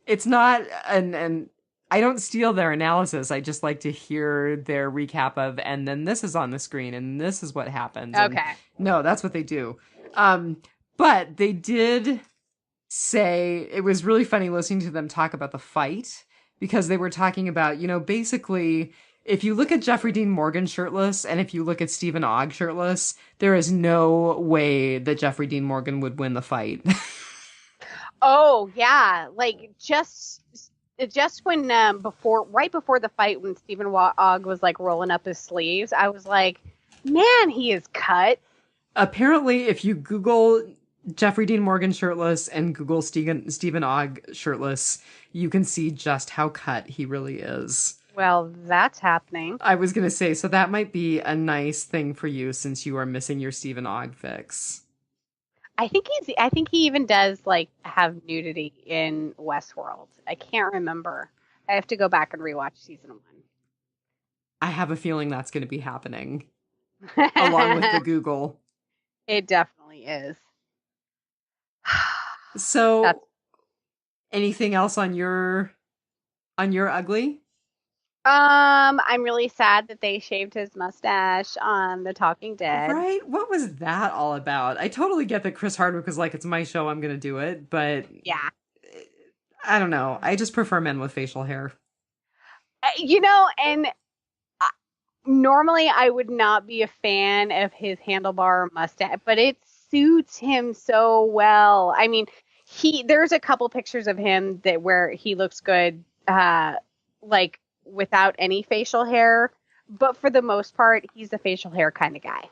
It's not and I don't steal their analysis. I just like to hear their recap of, and then this is on the screen, and this is what happens. Okay. No, that's what they do. But they did say it was really funny listening to them talk about the fight because they were talking about, basically, if you look at Jeffrey Dean Morgan shirtless and if you look at Stephen Ogg shirtless, there is no way that Jeffrey Dean Morgan would win the fight. Oh, yeah. Like, just when, right before the fight, when Stephen Ogg was, like, rolling up his sleeves, I was like, man, he is cut. Apparently, if you Google Jeffrey Dean Morgan shirtless and Google Stephen Ogg shirtless, you can see just how cut he really is. Well, that's happening. I was going to say, so that might be a nice thing for you since you are missing your Stephen Ogg fix. I think he even does like have nudity in Westworld. I can't remember. I have to go back and rewatch season 1. I have a feeling that's going to be happening along with the Google. It definitely is. So anything else on your ugly? I'm really sad that they shaved his mustache on The Talking Dead. Right? What was that all about? I totally get that Chris Hardwick was like, it's my show, I'm going to do it. But yeah, I don't know. I just prefer men with facial hair. And normally I would not be a fan of his handlebar mustache, but it suits him so well. I mean, there's a couple pictures of him where he looks good, like without any facial hair, but for the most part, he's a facial hair kind of guy.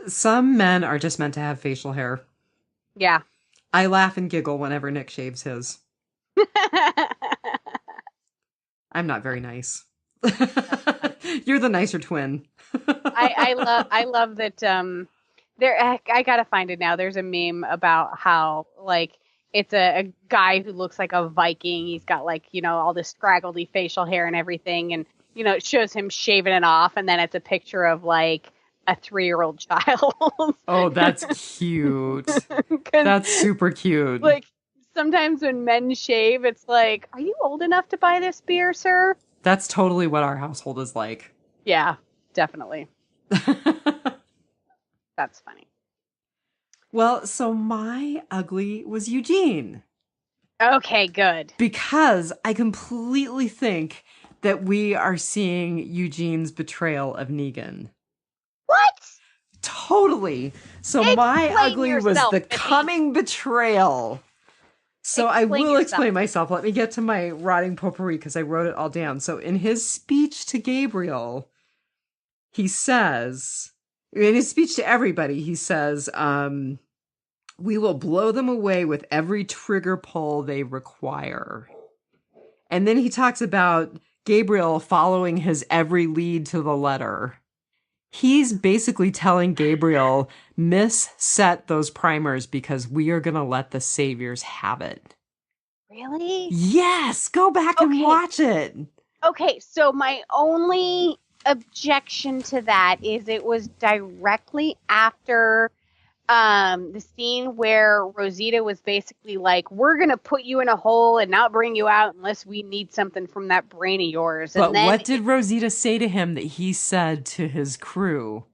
Some men are just meant to have facial hair. Yeah. I laugh and giggle whenever Nick shaves his. I'm not very nice. You're the nicer twin. I love that I gotta find it now. There's a meme about how like it's a guy who looks like a Viking. He's got like, all this scraggly facial hair and everything. And, it shows him shaving it off. And then it's a picture of like a 3-year-old child. Oh, that's cute. That's super cute. Like sometimes when men shave, it's like, are you old enough to buy this beer, sir? That's totally what our household is like. Yeah, definitely. That's funny. Well, so my ugly was Eugene. Okay, good. Because I completely think that we are seeing Eugene's betrayal of Negan. What? Totally. So my ugly was the coming betrayal. So I will explain myself. Let me get to my rotting potpourri because I wrote it all down. So in his speech to Gabriel, he says, in his speech to everybody, he says, we will blow them away with every trigger pull they require. And then he talks about Gabriel following his every lead to the letter. He's basically telling Gabriel, set those primers because we are going to let the saviors have it. Really? Yes! Go back and watch it. Okay, so my only objection to that is it was directly after the scene where Rosita was basically like, we're going to put you in a hole and not bring you out unless we need something from that brain of yours. But then what did Rosita say to him that he said to his crew?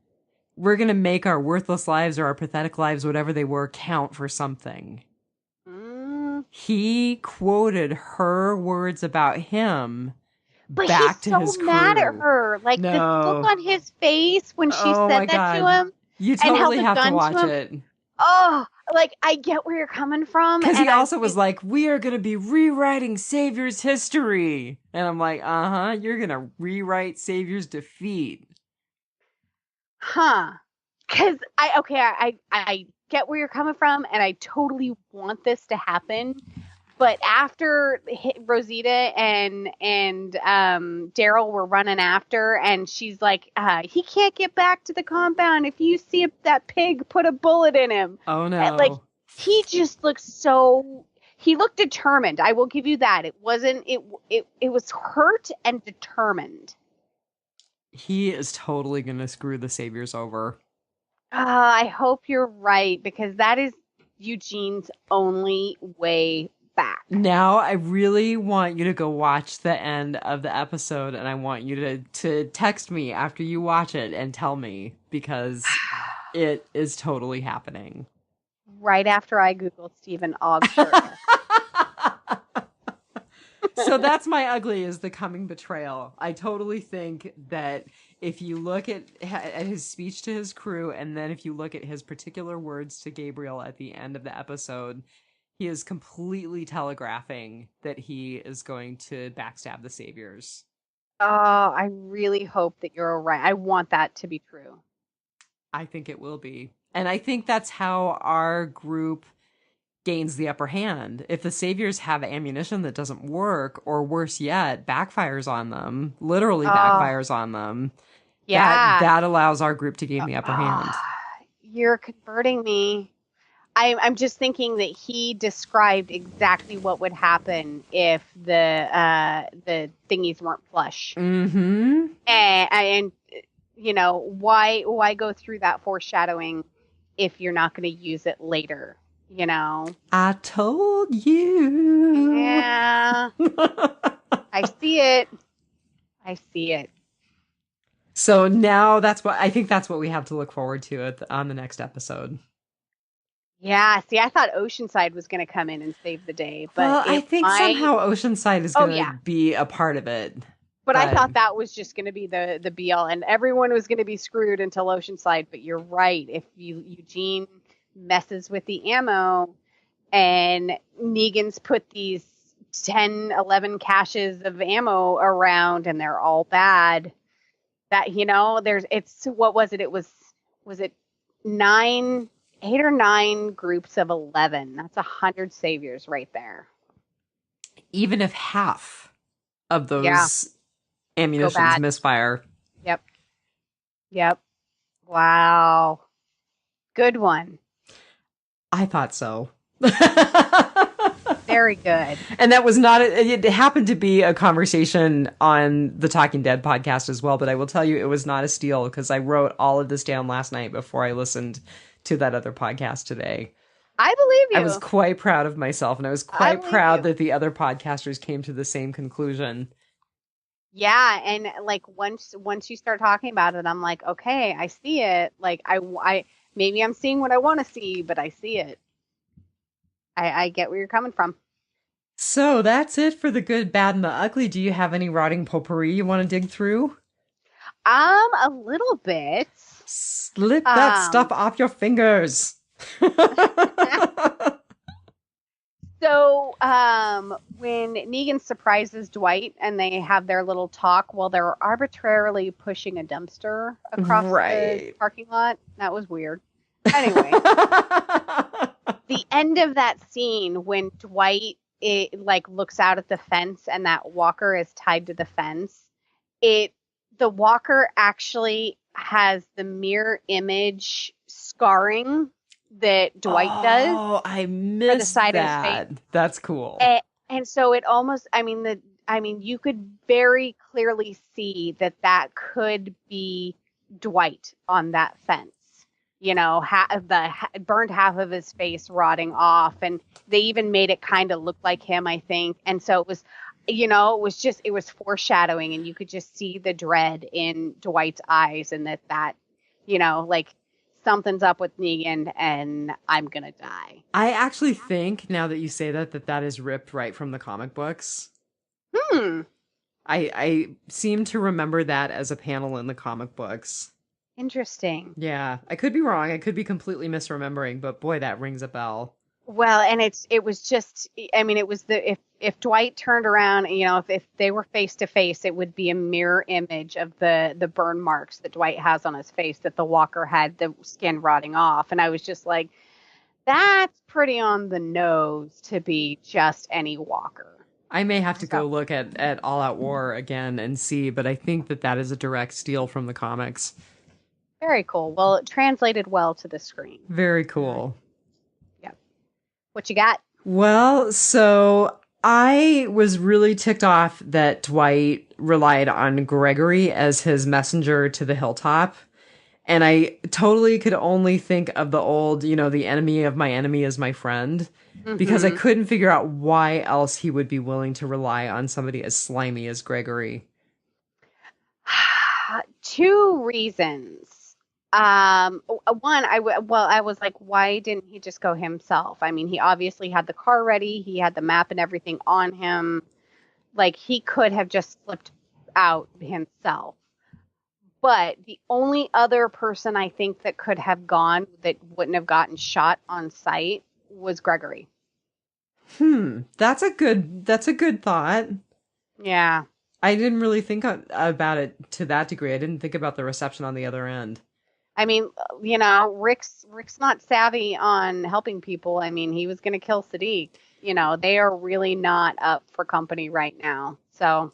We're going to make our worthless lives or our pathetic lives, whatever they were, count for something. He quoted her words about him back to his crew. But he's so mad at her. Like, the look on his face when she said that to him. You totally have to watch it. Oh, like, I get where you're coming from. Because he also was like, we are going to be rewriting Savior's history. And I'm like, you're going to rewrite Savior's defeat. Huh. Because I get where you're coming from, and I totally want this to happen. But after Rosita and Daryl were running after, and she's like, he can't get back to the compound. If you see that pig, put a bullet in him. Oh, no. And, like, he just looks he looked determined. I will give you that. It wasn't, it was hurt and determined. He is totally going to screw the saviors over. I hope you're right, because that is Eugene's only way back. Now I really want you to go watch the end of the episode, and I want you to text me after you watch it and tell me, because It is totally happening. Right after I Googled Stephen Ogg shirtless. So that's my ugly, is the coming betrayal. I totally think that if you look at his speech to his crew, and then if you look at his particular words to Gabriel at the end of the episode, he is completely telegraphing that he is going to backstab the Saviors. Oh, I really hope that you're right. I want that to be true. I think it will be. And I think that's how our group gains the upper hand. If the Saviors have ammunition that doesn't work, or worse yet, backfires on them, literally backfires on them, that allows our group to gain the upper hand. You're converting me. I'm just thinking that he described exactly what would happen if the thingies weren't flush. Mm-hmm. And you know, why go through that foreshadowing if you're not going to use it later? You know, I told you. Yeah. I see it. So now that's what we have to look forward to on the next episode. Yeah. See, I thought Oceanside was going to come in and save the day, but I think somehow Oceanside is going to be a part of it. But I thought that was just going to be the be all, and everyone was going to be screwed until Oceanside. But you're right. If Eugene messes with the ammo, and Negan's put these 10, 11 caches of ammo around, and they're all bad, that, you know, what was it? Was it 8 or 9 groups of 11? That's 100 Saviors right there. Even if half of those ammunitions misfire. Yep. Wow. Good one. I thought so. Very good. And that was not, it happened to be a conversation on the Talking Dead podcast as well, but I will tell you it was not a steal, because I wrote all of this down last night before I listened to that other podcast today. I believe you. I was quite proud of myself, and I was quite proud that the other podcasters came to the same conclusion. Yeah, and like once you start talking about it, I'm like, okay, I see it. Like I maybe I'm seeing what I want to see, but I see it. I get where you're coming from. So that's it for the good, bad, and the ugly. Do you have any rotting potpourri you want to dig through? A little bit. Slip that stuff off your fingers. So, when Negan surprises Dwight and they have their little talk while they're arbitrarily pushing a dumpster across the parking lot, that was weird. Anyway, the end of that scene when Dwight looks out at the fence and that walker is tied to the fence, the walker actually has the mirror image scarring that Dwight does. Oh, I missed for the side that. Of his face. That's cool. And so it almost, you could very clearly see that could be Dwight on that fence. You know, burned half of his face rotting off, and they even made it kind of look like him, I think. And so it was, you know, it was foreshadowing, and you could just see the dread in Dwight's eyes, and that, you know, like, something's up with Negan and I'm gonna die. I actually think, now that you say that is ripped right from the comic books. I seem to remember that as a panel in the comic books. Interesting. Yeah, I could be wrong. I could be completely misremembering, but boy, that rings a bell. Well, and it was just, it was if Dwight turned around, you know, if they were face to face, it would be a mirror image of the burn marks that Dwight has on his face, that the walker had the skin rotting off. And I was just like, that's pretty on the nose to be just any walker. I may have to go look at All Out War again and see, but I think that is a direct steal from the comics. Very cool. Well, it translated well to the screen. Very cool. Yep. What you got? Well, so I was really ticked off that Dwight relied on Gregory as his messenger to the hilltop. And I totally could only think of the old, you know, the enemy of my enemy is my friend. Because I couldn't figure out why else he would be willing to rely on somebody as slimy as Gregory. 2 reasons. I was like, why didn't he just go himself? I mean, he obviously had the car ready, he had the map and everything on him. Like, he could have just slipped out himself. But the only other person I think that could have gone that wouldn't have gotten shot on sight was Gregory. That's a good thought. Yeah. I didn't really think about it to that degree. I didn't think about the reception on the other end. I mean, Rick's not savvy on helping people. I mean, he was going to kill Sadiq. They are really not up for company right now. So,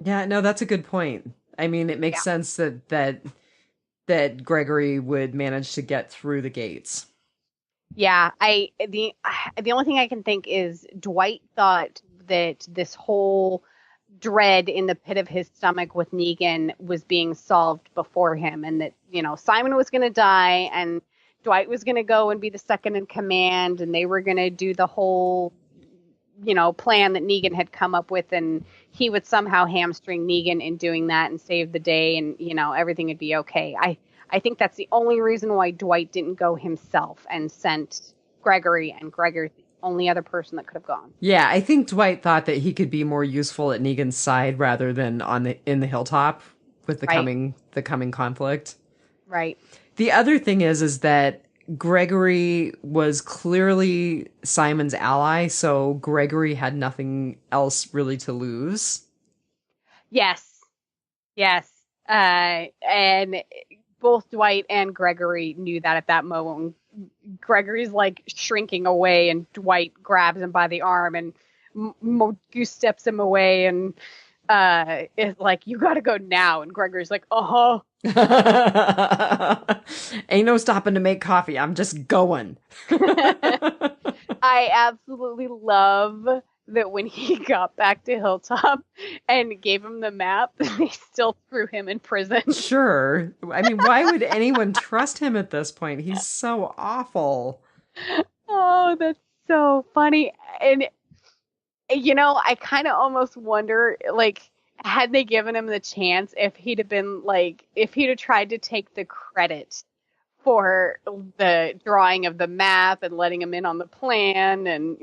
Yeah, no, that's a good point. I mean, it makes yeah. sense that Gregory would manage to get through the gates. Yeah, the only thing I can think is Dwight thought that this whole dread in the pit of his stomach with Negan was being solved before him, and that Simon was going to die and Dwight was going to go and be the second in command, and they were going to do the whole plan that Negan had come up with, and he would somehow hamstring Negan in doing that and save the day, and everything would be okay. I think that's the only reason why Dwight didn't go himself and sent Gregory, and Gregory's the only other person that could have gone. Yeah, I think Dwight thought that he could be more useful at Negan's side rather than in the hilltop with the coming conflict. Right. The other thing is that Gregory was clearly Simon's ally, so Gregory had nothing else really to lose. Yes. Yes. And both Dwight and Gregory knew that at that moment. Gregory's like shrinking away, and Dwight grabs him by the arm, and Goose steps him away, and is like, "You got to go now." And Gregory's like, "Uh huh." Ain't no stopping to make coffee. I'm just going. I absolutely love that when he got back to Hilltop and gave him the map, they still threw him in prison. Sure. I mean, why would anyone trust him at this point? He's so awful. Oh, that's so funny. And, I kind of almost wonder, like, had they given him the chance, if he'd have tried to take the credit for the drawing of the map and letting him in on the plan, and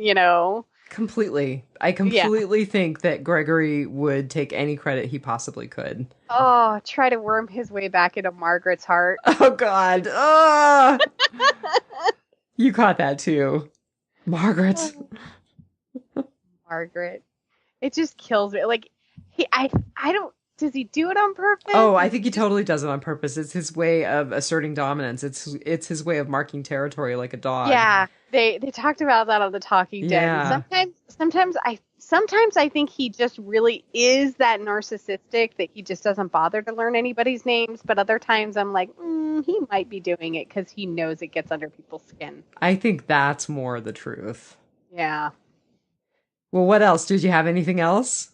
Completely. I completely think that Gregory would take any credit he possibly could. Oh, try to worm his way back into Margaret's heart. Oh, God. Oh! You caught that, too. Margaret. Margaret. It just kills me. Like, I don't, does he do it on purpose? Oh, I think he totally does it on purpose. It's his way of asserting dominance. It's his way of marking territory like a dog. Yeah, they talked about that on The Talking Dead. Yeah. And sometimes I think he just really is that narcissistic that he just doesn't bother to learn anybody's names. But other times I'm like, he might be doing it because he knows it gets under people's skin. I think that's more the truth. Yeah. Well, what else? Did you have anything else?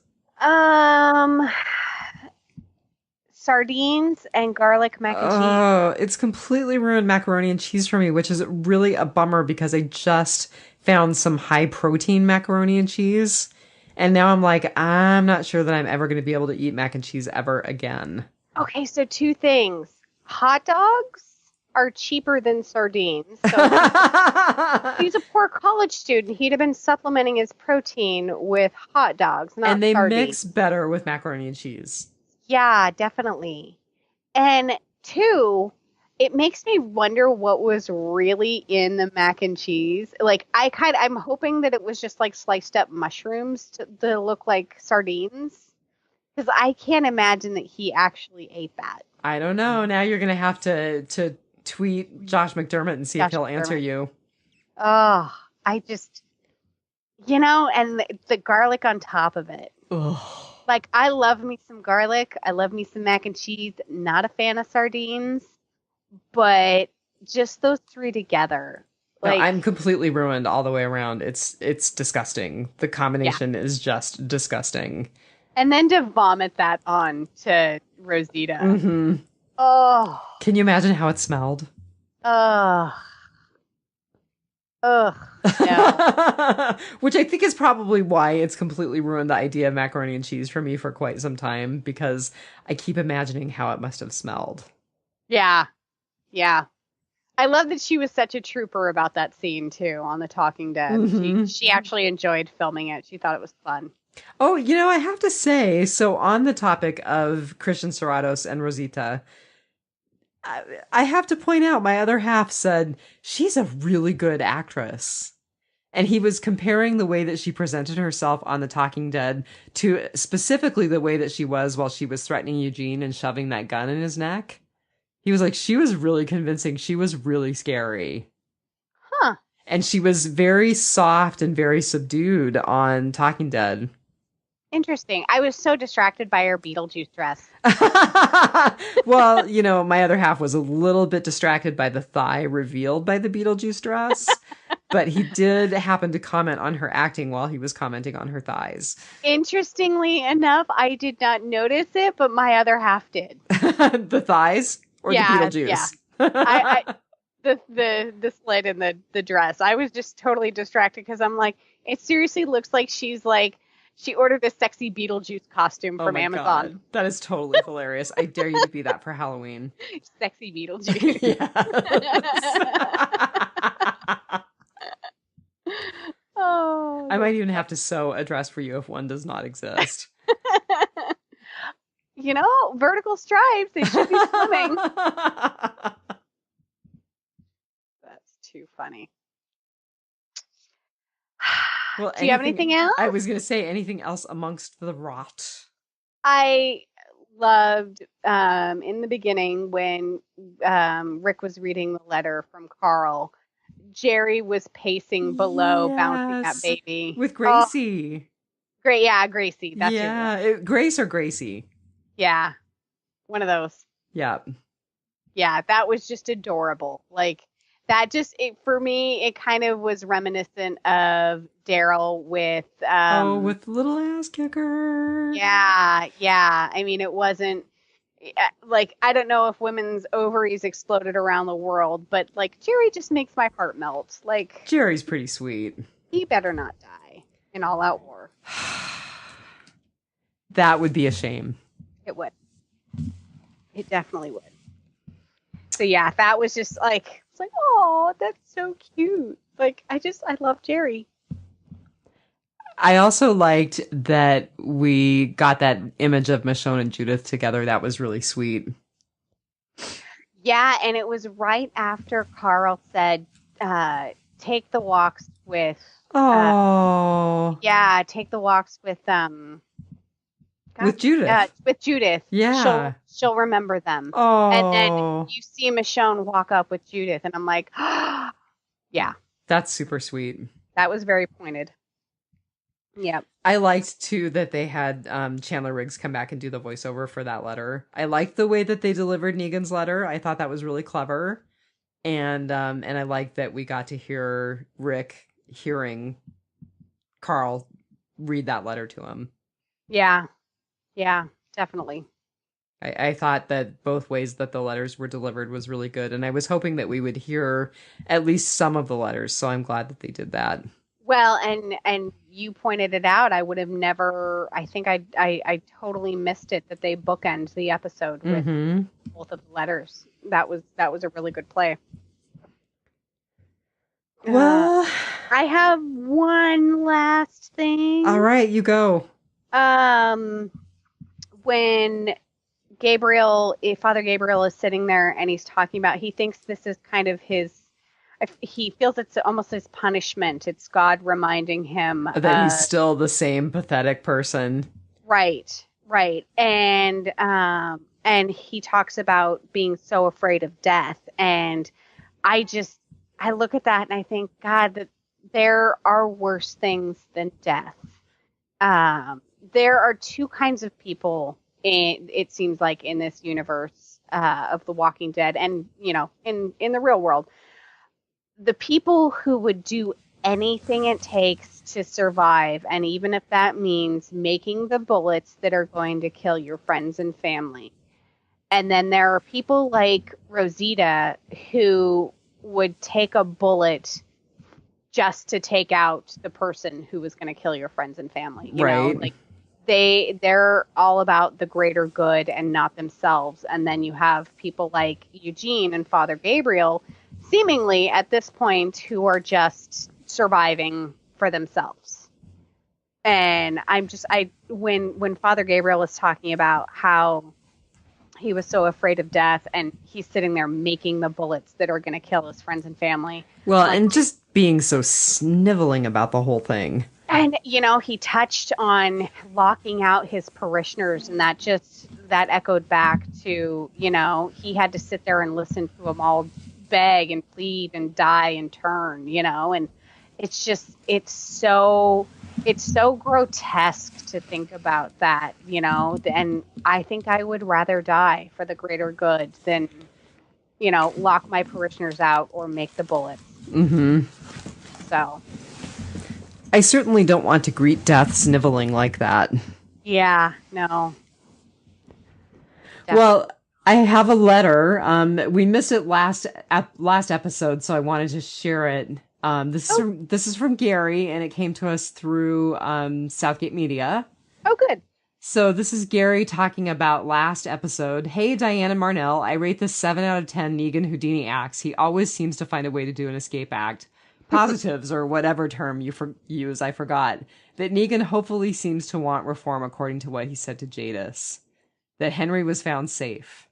Sardines and garlic mac and cheese. Oh, it's completely ruined macaroni and cheese for me, which is really a bummer because I just found some high protein macaroni and cheese. And now I'm like, I'm not sure that I'm ever going to be able to eat mac and cheese ever again. Okay, so two things. Hot dogs are cheaper than sardines. So he's a poor college student. He'd have been supplementing his protein with hot dogs, not and they sardines. mix better with macaroni and cheese. Yeah, definitely. And two, it makes me wonder what was really in the mac and cheese. Like, I'm hoping that it was just like sliced up mushrooms to look like sardines. Because I can't imagine that he actually ate that. I don't know. Now you're going to have to tweet Josh McDermott and see if he'll answer you. Oh, I just, and the garlic on top of it. Ugh. Like, I love me some garlic. I love me some mac and cheese. Not a fan of sardines, but just those three together. Like, No, I'm completely ruined all the way around. It's disgusting. The combination is just disgusting. And then to vomit that on to Rosita. Mm-hmm. Oh. Can you imagine how it smelled? Ugh. Ugh. No. Which I think is probably why it's completely ruined the idea of macaroni and cheese for me for quite some time, because I keep imagining how it must have smelled. Yeah. Yeah. I love that she was such a trooper about that scene too on The Talking Dead. She actually enjoyed filming it. She thought it was fun. Oh, I have to say, so on the topic of Christian Serratos and Rosita, I have to point out my other half said she's a really good actress. And he was comparing the way that she presented herself on The Talking Dead to specifically the way that she was while she was threatening Eugene and shoving that gun in his neck. He was like, she was really convincing. She was really scary. Huh. And she was very soft and very subdued on Talking Dead. Interesting. I was so distracted by her Beetlejuice dress. Well, my other half was a little bit distracted by the thigh revealed by the Beetlejuice dress, but he did happen to comment on her acting while he was commenting on her thighs. Interestingly enough, I did not notice it, but my other half did. The thighs or the Beetlejuice? Yeah. The slit in the dress. I was just totally distracted because I'm like, it seriously looks like she ordered a sexy Beetlejuice costume from Amazon. God. That is totally hilarious. I dare you to be that for Halloween. Sexy Beetlejuice. Yes. Oh. I might even have to sew a dress for you if one does not exist. Vertical stripes. They should be swimming. That's too funny. Well, do you have anything else? I was going to say anything else amongst the rot. I loved in the beginning when Rick was reading the letter from Carl. Jerry was pacing below, bouncing that baby with Gracie. Great, yeah, Gracie. That's Grace or Gracie. Yeah, one of those. Yeah, yeah, that was just adorable. Like that, for me, it kind of was reminiscent of Daryl with with Little Ass Kicker. Yeah. I mean, it wasn't. Like, I don't know if women's ovaries exploded around the world, but like Jerry just makes my heart melt. Like, Jerry's pretty sweet. He better not die in All Out War. That would be a shame. It would. It definitely would. So yeah, that was just like, it's like, oh, that's so cute. Like, I love Jerry. I also liked that we got that image of Michonne and Judith together. That was really sweet. Yeah, and it was right after Carl said, take the walks with... take the walks with... with Judith. With Judith. Yeah. She'll remember them. Oh. And then you see Michonne walk up with Judith, and I'm like, yeah. That's super sweet. That was very pointed. Yeah. I liked, too, that they had Chandler Riggs come back and do the voiceover for that letter. I liked the way that they delivered Negan's letter. I thought that was really clever. And I liked that we got to hear Rick hearing Carl read that letter to him. Yeah. Yeah, definitely. I thought that both ways that the letters were delivered was really good. And I was hoping that we would hear at least some of the letters. So I'm glad that they did that. Well, and you pointed it out. I would have never. I think I totally missed it that they bookend the episode with both of the letters. That was a really good play. Well, I have one last thing. All right, you go. When Father Gabriel is sitting there and he's talking about, he thinks this is kind of he feels it's almost his punishment. It's God reminding him that he's still the same pathetic person. Right. And he talks about being so afraid of death. And I look at that and I think, God, that there are worse things than death. There are two kinds of people, it seems like, in this universe of The Walking Dead and, in the real world. The people who would do anything it takes to survive, and even if that means making the bullets that are going to kill your friends and family. And then there are people like Rosita who would take a bullet just to take out the person who was going to kill your friends and family. You know, like they're all about the greater good and not themselves. And then you have people like Eugene and Father Gabriel, seemingly at this point, who are just surviving for themselves. And when Father Gabriel is talking about how he was so afraid of death and he's sitting there making the bullets that are going to kill his friends and family. Well, and just being so sniveling about the whole thing. And, he touched on locking out his parishioners, and that echoed back to, he had to sit there and listen to them all beg and plead and die and turn, and it's so grotesque to think about that, and I think I would rather die for the greater good than, lock my parishioners out or make the bullets. Mm-hmm. So I certainly don't want to greet death sniveling like that. Yeah, no. Definitely. Well, I have a letter. We missed it last episode, so I wanted to share it. This is from Gary, and it came to us through Southgate Media. Oh, good. So this is Gary talking about last episode. Hey, Dianne and Marnell, I rate this 7 out of 10 Negan Houdini acts. He always seems to find a way to do an escape act. Positives, or whatever term you use, I forgot. That Negan hopefully seems to want reform according to what he said to Jadis. That Henry was found safe.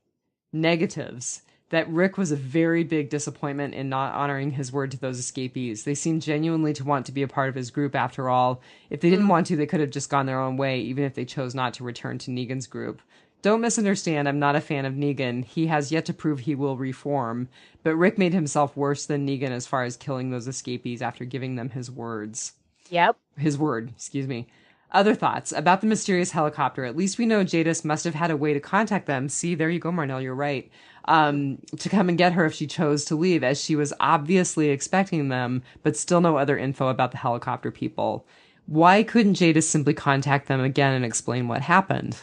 Negatives. That Rick was a very big disappointment in not honoring his word to those escapees. They seemed genuinely to want to be a part of his group after all. If they didn't want to, they could have just gone their own way, even if they chose not to return to Negan's group. Don't misunderstand, I'm not a fan of Negan. He has yet to prove he will reform. But Rick made himself worse than Negan as far as killing those escapees after giving them his words. Yep. His word, excuse me. Other thoughts about the mysterious helicopter. At least we know Jadis must have had a way to contact them. See, there you go, Marnell, you're right. To come and get her if she chose to leave, as she was obviously expecting them, but still no other info about the helicopter people. Why couldn't Jadis simply contact them again and explain what happened?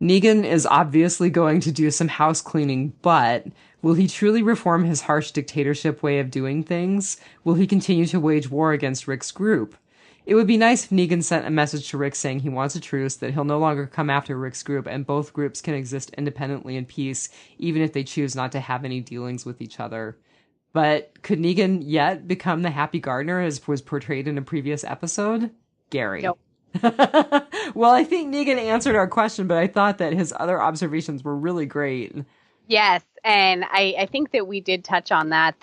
Negan is obviously going to do some house cleaning, but will he truly reform his harsh dictatorship way of doing things? Will he continue to wage war against Rick's group? It would be nice if Negan sent a message to Rick saying he wants a truce, that he'll no longer come after Rick's group, and both groups can exist independently in peace, even if they choose not to have any dealings with each other. But could Negan yet become the happy gardener as was portrayed in a previous episode? Gary. Nope. Well, I think Negan answered our question, but I thought that his other observations were really great. Yes, and I think that we did touch on that,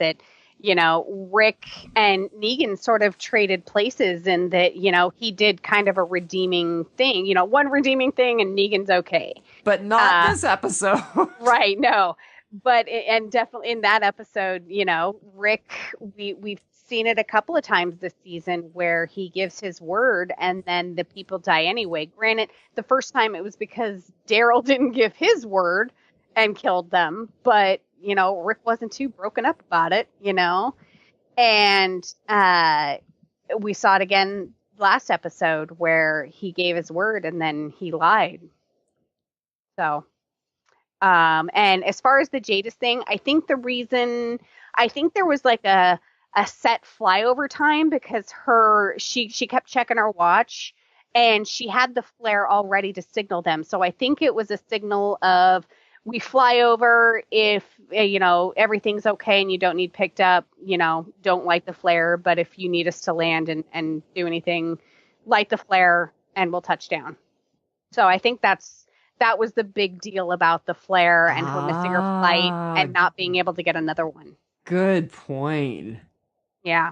Rick and Negan sort of traded places, and that, he did kind of a redeeming thing, one redeeming thing, and Negan's okay. But not this episode. Right, no. But, and definitely in that episode, Rick, we've seen it a couple of times this season where he gives his word and then the people die anyway. Granted, the first time it was because Daryl didn't give his word and killed them, but, Rick wasn't too broken up about it, and we saw it again last episode where he gave his word and then he lied. So, and as far as the Jadis thing, I think there was like a set flyover time because she kept checking her watch and she had the flare all ready to signal them. So I think it was a signal of, we fly over if, everything's okay and you don't need picked up, don't light the flare. But if you need us to land and do anything, light the flare and we'll touch down. So I think that was the big deal about the flare and her missing her flight and not being able to get another one. Good point. Yeah.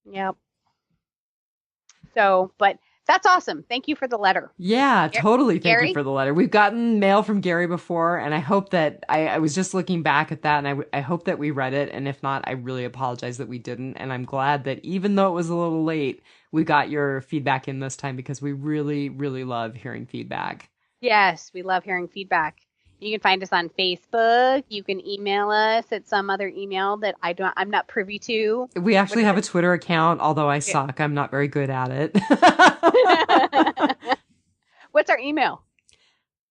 Yep. So, but that's awesome. Thank you for the letter. Yeah, totally. Thank Gary? you for the letter. We've gotten mail from Gary before, and I hope that I was just looking back at that, and I hope that we read it. And if not, I really apologize that we didn't. And I'm glad that even though it was a little late, we got your feedback in this time because we really, really love hearing feedback. Yes, we love hearing feedback. You can find us on Facebook. You can email us at some other email that I'm not privy to. We actually have a Twitter account, although I suck. I'm not very good at it. What's our email?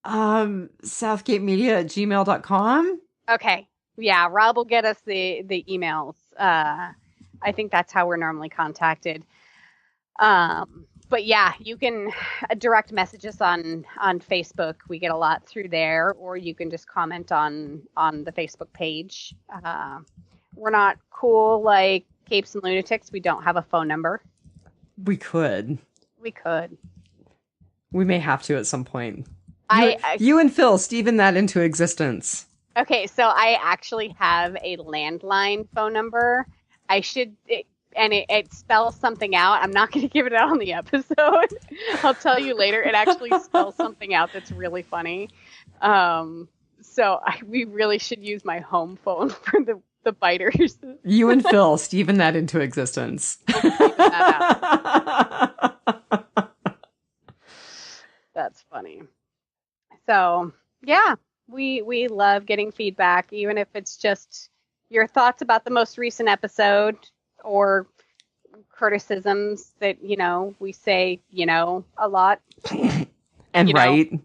southgatemedia@gmail.com. Okay. Yeah, Rob will get us the emails. I think that's how we're normally contacted. But yeah, you can direct message us on Facebook. We get a lot through there, or you can just comment on the Facebook page. We're not cool like Capes and Lunatics. We don't have a phone number. We could. We could. We may have to at some point. I you and Phil, Steven that into existence. Okay, so I actually have a landline phone number. It spells something out. I'm not going to give it out on the episode. I'll tell you later. It actually spells something out that's really funny. We really should use my home phone for the biters. You and Phil, Steven that into existence. That's funny. So, yeah, we love getting feedback, even if it's just your thoughts about the most recent episode or criticisms that, we say, a lot. And right.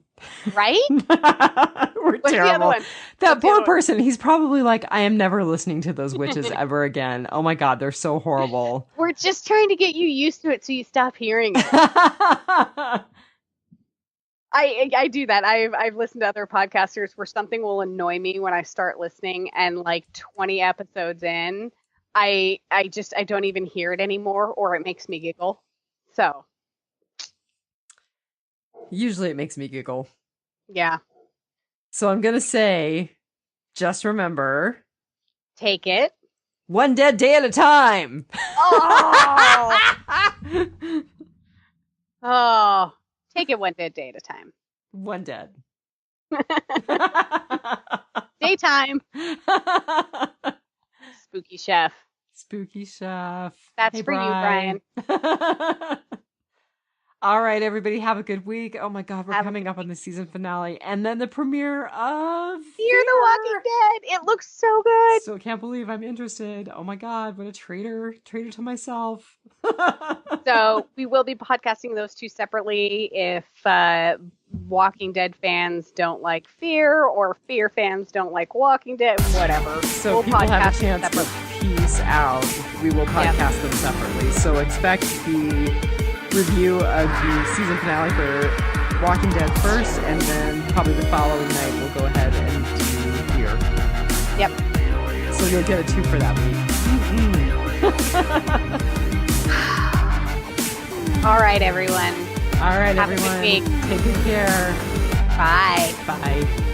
Right? We're What's terrible. The other one? That poor person, he's probably like, I am never listening to those witches ever again. Oh my God, they're so horrible. We're just trying to get you used to it so you stop hearing it. I do that. I've listened to other podcasters where something will annoy me when I start listening, and like 20 episodes in, I don't even hear it anymore, or it makes me giggle. So usually it makes me giggle. Yeah. So I'm gonna say, just remember, take it one dead day at a time. Oh, take it one dead day at a time. One dead. Daytime. Spooky chef. Spooky chef. That's for Brian. you, Brian. All right, everybody, have a good week. Oh my God, we're coming up on the season finale, and then the premiere of Fear the Walking Dead. It looks so good. Still can't believe I'm interested. Oh my God, what a traitor to myself. So we will be podcasting those two separately. If Walking Dead fans don't like Fear, or Fear fans don't like Walking Dead, whatever. So we'll people have a chance to piece out. We will podcast them separately. So expect the review of the season finale for Walking Dead first, and then probably the following night we'll go ahead and do Fear. Yep. So you'll get a 2 for that week. All right, everyone. All right, have everyone. A good week. Take good care. Bye. Bye.